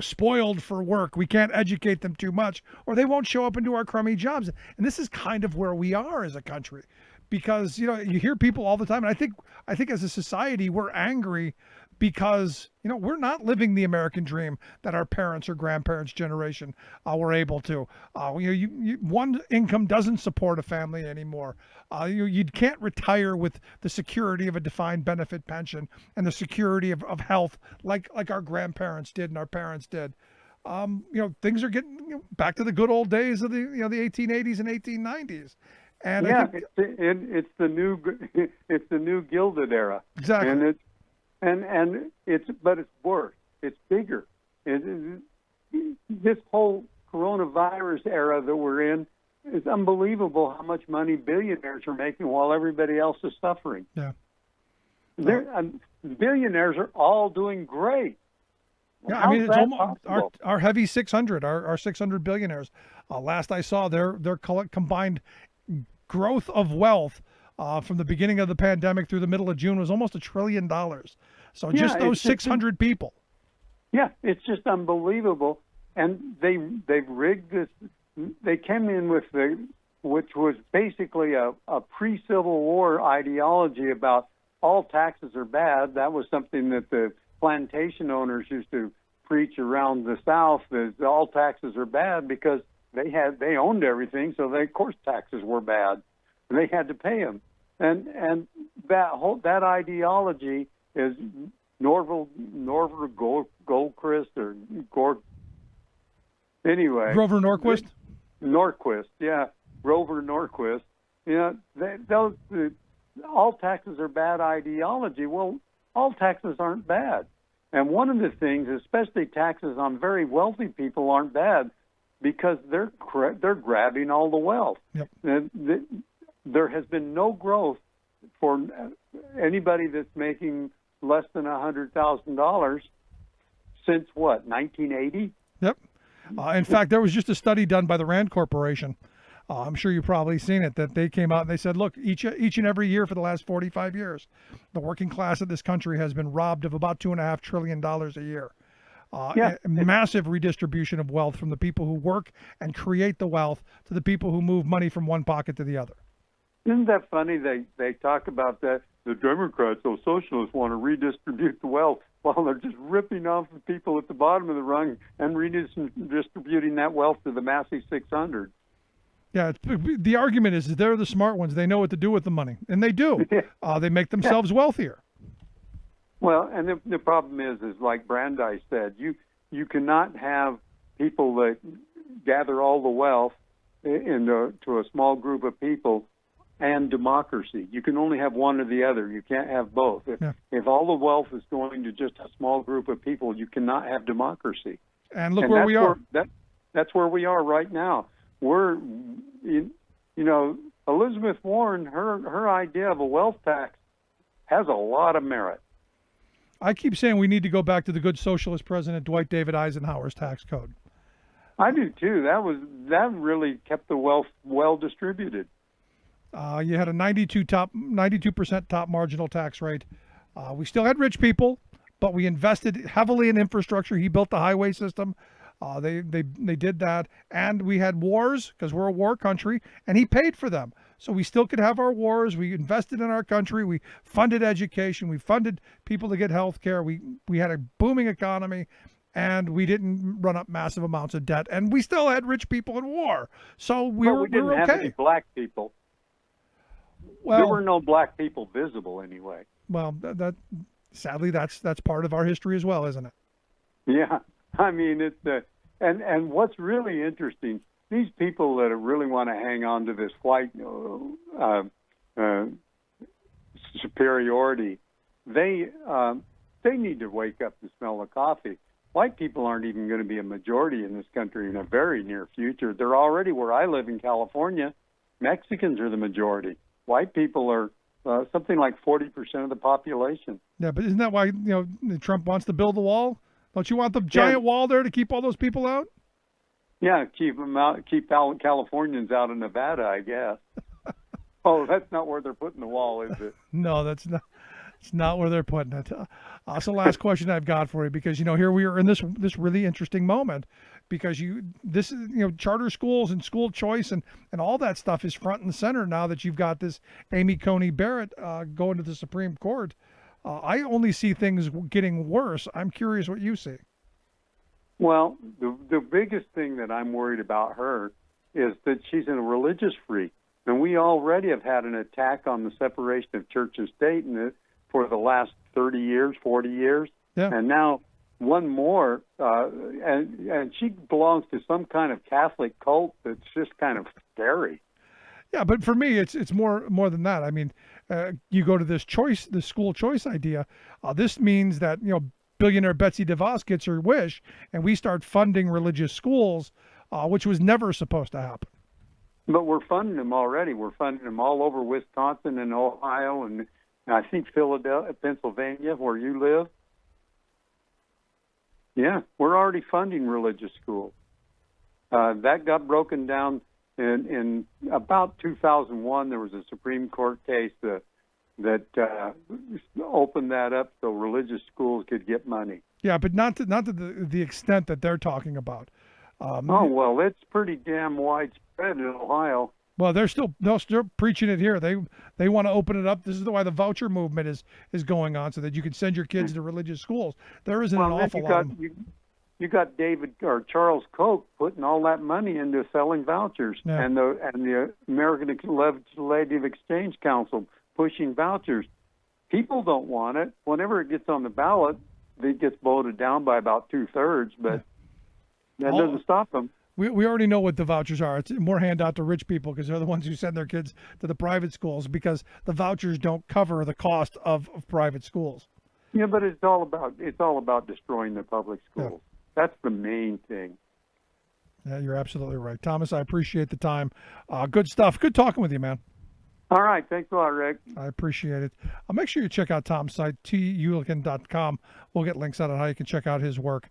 spoiled for work. We can't educate them too much, or they won't show up and do our crummy jobs. And this is kind of where we are as a country, because you hear people all the time, and I think as a society we're angry because we're not living the American dream that our parents or grandparents' generation were able to. One income doesn't support a family anymore. You can't retire with the security of a defined benefit pension and the security of health like our grandparents did and our parents did. Things are getting back to the good old days of the 1880s and 1890s. And yeah, I think it's the new Gilded Era. Exactly. And it's worse. It's bigger. This whole coronavirus era that we're in, it's unbelievable how much money billionaires are making while everybody else is suffering. Yeah. Billionaires are all doing great. Yeah, How's it's that almost possible? our heavy 600, our 600 billionaires. Last I saw, their combined growth of wealth from the beginning of the pandemic through the middle of June was almost $1 trillion. So just those 600 people. Yeah, it's just unbelievable. And they've rigged this. They came in with which was basically a pre-Civil War ideology about all taxes are bad. That was something that the plantation owners used to preach around the South, that all taxes are bad because they owned everything, so of course taxes were bad, and they had to pay them. And that ideology is Grover Goldquist or Grover Norquist. Norquist, yeah, Grover Norquist. All taxes are bad ideology. Well, all taxes aren't bad, and one of the things, especially taxes on very wealthy people, aren't bad because they're grabbing all the wealth. Yep. There has been no growth for anybody that's making less than $100,000 since what, 1980? Yep. In fact, there was just a study done by the Rand Corporation. I'm sure you've probably seen it, that they came out and they said, look, each and every year for the last 45 years, the working class of this country has been robbed of about $2.5 trillion a year. Massive redistribution of wealth from the people who work and create the wealth to the people who move money from one pocket to the other. Isn't that funny? They talk about that. The Democrats, those socialists, want to redistribute the wealth while they're just ripping off the people at the bottom of the rung and redistributing that wealth to the massive 600. Yeah, the argument is that they're the smart ones. They know what to do with the money, and they do. They make themselves wealthier. Well, and the problem is like Brandeis said, you cannot have people that gather all the wealth to a small group of people and democracy. You can only have one or the other. You can't have both. If all the wealth is going to just a small group of people, you cannot have democracy. And look where we are. That's where we are right now. We're, Elizabeth Warren, her idea of a wealth tax has a lot of merit. I keep saying we need to go back to the good socialist President Dwight David Eisenhower's tax code. I do too. That really kept the wealth well distributed. You had a 92% top marginal tax rate. We still had rich people, but we invested heavily in infrastructure. He built the highway system. They did that, and we had wars because we're a war country, and he paid for them. So we still could have our wars. We invested in our country. We funded education. We funded people to get health care. We had a booming economy, and we didn't run up massive amounts of debt. And we still had rich people in war. So we didn't were have okay. any black people. Well, there were no black people visible anyway. Well, that sadly that's part of our history as well, isn't it? Yeah, I mean it's and what's really interesting, these people that really want to hang on to this white superiority, they need to wake up and smell the coffee. White people aren't even going to be a majority in this country in a very near future. They're already, where I live in California, Mexicans are the majority. White people are something like 40% of the population. Yeah, but isn't that why Trump wants to build the wall? Don't you want the giant wall there to keep all those people out? Yeah, keep them out. Keep Californians out of Nevada, I guess. Oh, that's not where they're putting the wall, is it? No, that's It's not where they're putting it. So last question I've got for you, because here we are in this really interesting moment, because charter schools and school choice and all that stuff is front and center now that you've got this Amy Coney Barrett going to the Supreme Court. I only see things getting worse. I'm curious what you see. Well, the biggest thing that I'm worried about her is that she's a religious freak. And we already have had an attack on the separation of church and state for the last 30 years, 40 years. Yeah. And now one more, and she belongs to some kind of Catholic cult that's just kind of scary. Yeah, but for me, it's more than that. I mean, you go to this school choice idea. This means that billionaire Betsy DeVos gets her wish, and we start funding religious schools, which was never supposed to happen. But we're funding them already. We're funding them all over Wisconsin and Ohio, and I think Philadelphia, Pennsylvania, where you live. Yeah, we're already funding religious schools. That got broken down in about 2001. There was a Supreme Court case that opened that up so religious schools could get money. Yeah, but not to the extent that they're talking about. Well, it's pretty damn widespread in Ohio. Well, they're still preaching it here. They want to open it up. This is why the voucher movement is going on, so that you can send your kids to religious schools. There isn't an awful lot. You got David or Charles Koch putting all that money into selling vouchers, and the American Legislative Exchange Council pushing vouchers. People don't want it. Whenever it gets on the ballot, it gets voted down by about 2/3, but that doesn't stop them. We already know what the vouchers are. It's more handout to rich people, because they're the ones who send their kids to the private schools, because the vouchers don't cover the cost of private schools. Yeah, but it's all about destroying the public schools. Yeah. That's the main thing. Yeah, you're absolutely right. Thomas, I appreciate the time. Good stuff. Good talking with you, man. All right. Thanks a lot, Rick. I appreciate it. Make sure you check out Tom's site, tulican.com. We'll get links out on how you can check out his work.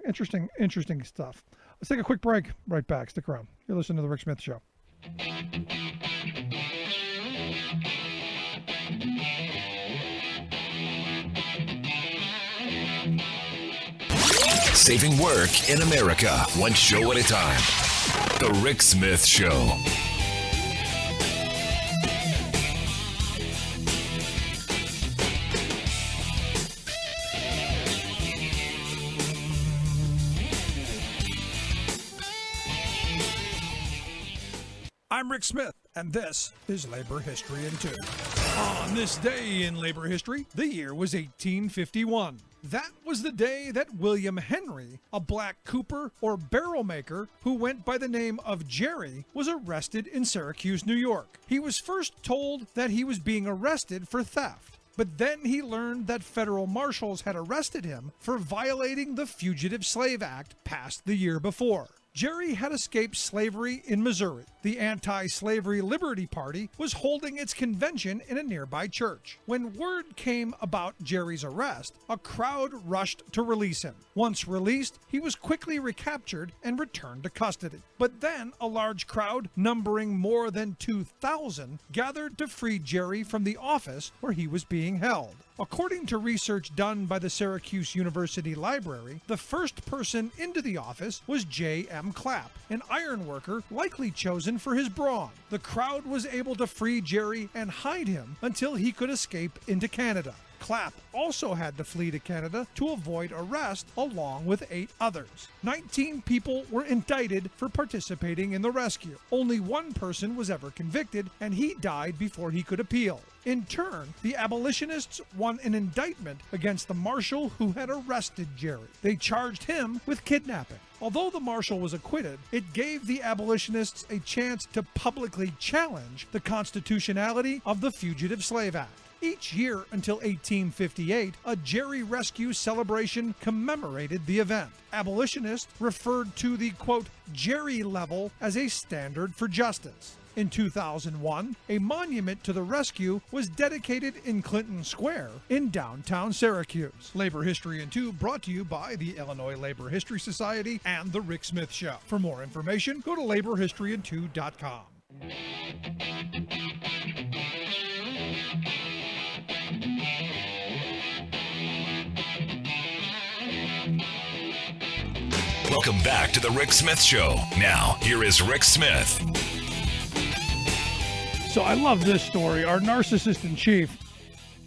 Interesting stuff. Let's take a quick break. Right back. Stick around. You're listening to The Rick Smith Show. Saving work in America, one show at a time. The Rick Smith Show. I'm Rick Smith, and this is Labor History in 2. On this day in labor history, the year was 1851. That was the day that William Henry, a black cooper or barrel maker who went by the name of Jerry, was arrested in Syracuse, New York. He was first told that he was being arrested for theft, but then he learned that federal marshals had arrested him for violating the Fugitive Slave Act passed the year before. Jerry had escaped slavery in Missouri. The Anti-Slavery Liberty Party was holding its convention in a nearby church. When word came about Jerry's arrest, a crowd rushed to release him. Once released, he was quickly recaptured and returned to custody. But then a large crowd, numbering more than 2,000, gathered to free Jerry from the office where he was being held. According to research done by the Syracuse University Library, the first person into the office was J.M. Clapp, an ironworker likely chosen for his brawn. The crowd was able to free Jerry and hide him until he could escape into Canada. Clapp also had to flee to Canada to avoid arrest along with 8 others. 19 people were indicted for participating in the rescue. Only one person was ever convicted, and he died before he could appeal. In turn, the abolitionists won an indictment against the marshal who had arrested Jerry. They charged him with kidnapping. Although the marshal was acquitted, it gave the abolitionists a chance to publicly challenge the constitutionality of the Fugitive Slave Act. Each year until 1858, a Jerry Rescue celebration commemorated the event. Abolitionists referred to the, quote, Jerry level as a standard for justice. In 2001, a monument to the rescue was dedicated in Clinton Square in downtown Syracuse. Labor History in 2 brought to you by the Illinois Labor History Society and The Rick Smith Show. For more information, go to laborhistoryin2.com. Welcome back to the Rick Smith Show. Now, here is Rick Smith. So I love this story. Our narcissist in chief,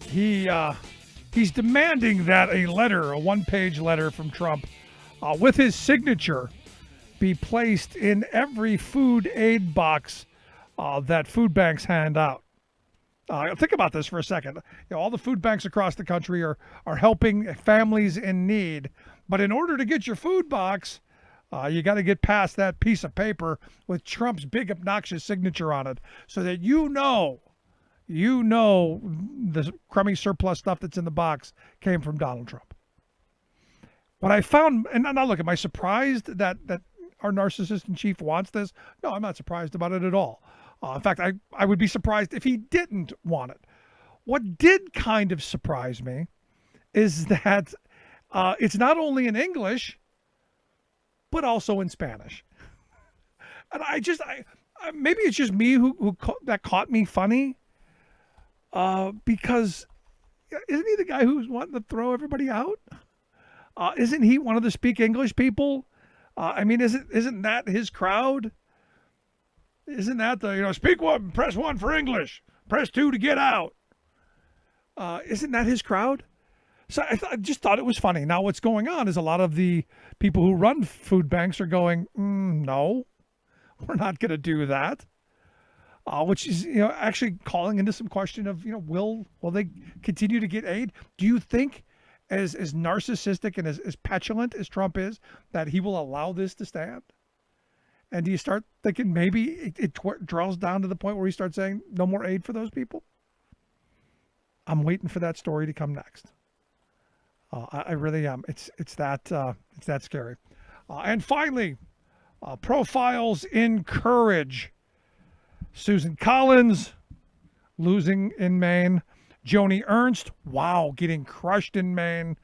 he's demanding that a one-page letter from Trump with his signature be placed in every food aid box that food banks hand out. Think about this for a second. All the food banks across the country are helping families in need. But in order to get your food box, you got to get past that piece of paper with Trump's big obnoxious signature on it so that you know the crummy surplus stuff that's in the box came from Donald Trump. What I found, and now look, am I surprised that our narcissist in chief wants this? No, I'm not surprised about it at all. In fact, I would be surprised if he didn't want it. What did kind of surprise me is that it's not only in English, but also in Spanish. And maybe it's just me that caught me funny, because isn't he the guy who's wanting to throw everybody out? Isn't he one of the speak English people? Isn't that his crowd? Isn't that the, speak one, press 1 for English, press 2 to get out? Isn't that his crowd? So I just thought it was funny. Now what's going on is a lot of the people who run food banks are going, no, we're not going to do that. Which is, actually calling into some question of, will they continue to get aid? Do you think as narcissistic and as petulant as Trump is, that he will allow this to stand? And do you start thinking maybe it draws down to the point where he starts saying no more aid for those people? I'm waiting for that story to come next. I really am. It's that scary. And finally, profiles in courage. Susan Collins losing in Maine. Joni Ernst, getting crushed in Maine.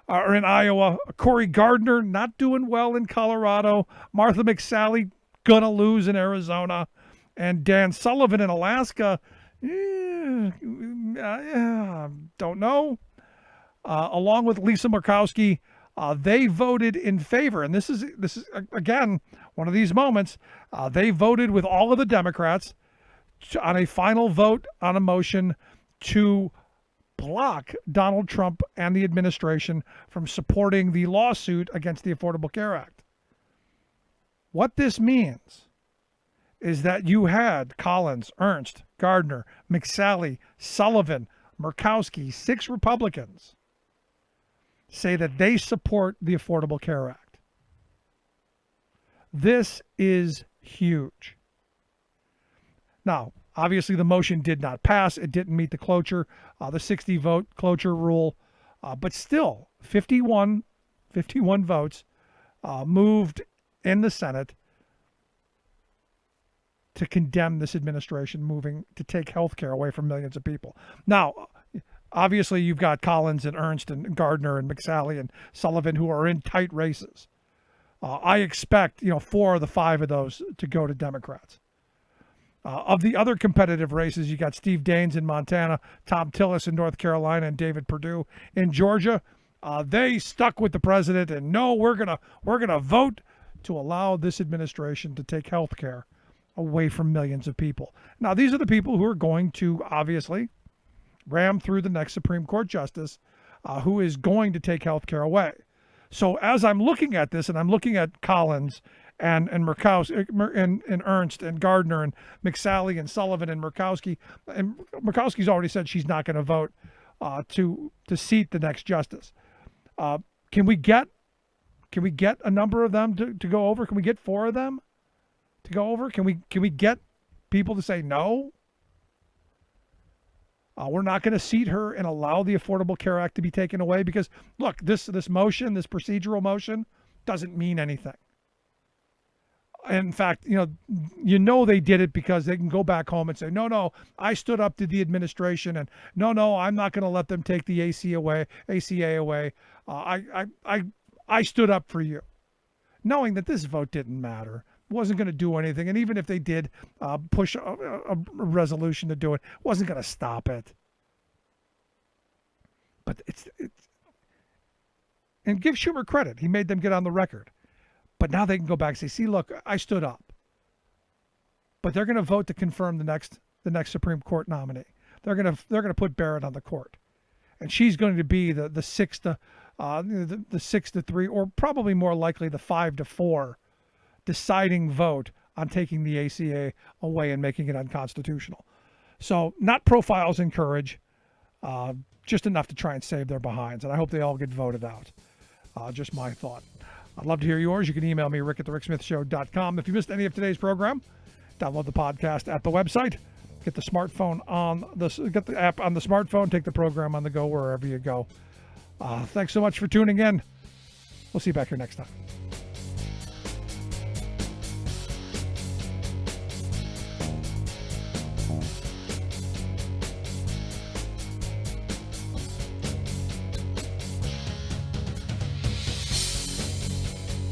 Or in Iowa. Cory Gardner not doing well in Colorado. Martha McSally gonna lose in Arizona. And Dan Sullivan in Alaska, don't know. Along with Lisa Murkowski, they voted in favor. And this is again one of these moments. They voted with all of the Democrats on a final vote on a motion to block Donald Trump and the administration from supporting the lawsuit against the Affordable Care Act. What this means is that you had Collins, Ernst, Gardner, McSally, Sullivan, Murkowski, 6 Republicans say that they support the Affordable Care Act. This is huge. Now, obviously, the motion did not pass. It didn't meet the 60-vote cloture rule. But still, 51 votes moved in the Senate to condemn this administration moving to take health care away from millions of people. Now, obviously, you've got Collins and Ernst and Gardner and McSally and Sullivan who are in tight races. I expect, 4 of the 5 of those to go to Democrats. Of the other competitive races, you got Steve Daines in Montana, Tom Tillis in North Carolina, and David Perdue in Georgia. They stuck with the president, and no, we're gonna vote to allow this administration to take health care away from millions of people. Now, these are the people who are going to obviously ram through the next Supreme Court justice, who is going to take health care away. So as I'm looking at this, and I'm looking at Collins and Murkowski and Ernst and Gardner and McSally and Sullivan and Murkowski, and Murkowski's already said she's not going to vote to seat the next justice. Can we get a number of them to go over? Can we get 4 of them to go over? Can we get people to say no? We're not going to seat her and allow the Affordable Care Act to be taken away because, look, this motion, this procedural motion, doesn't mean anything. In fact, they did it because they can go back home and say, no, I stood up to the administration, and no, I'm not going to let them take the ACA away. I stood up for you, knowing that this vote didn't matter, wasn't going to do anything, and even if they did push a resolution to do it, wasn't going to stop it. But it's and give Schumer credit, he made them get on the record. But now they can go back and say, see, look, I stood up. But they're going to vote to confirm the next Supreme Court nominee. They're going to put Barrett on the court, and she's going to be the 6-3, or probably more likely the 5-4 deciding vote on taking the ACA away and making it unconstitutional. So not profiles encourage, just enough to try and save their behinds. And I hope they all get voted out. Just my thought. I'd love to hear yours. You can email me, rick@thericksmithshow.com. If you missed any of today's program, download the podcast at the website. Get the app on the smartphone. Take the program on the go wherever you go. Thanks so much for tuning in. We'll see you back here next time.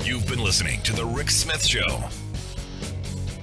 You've been listening to The Rick Smith Show.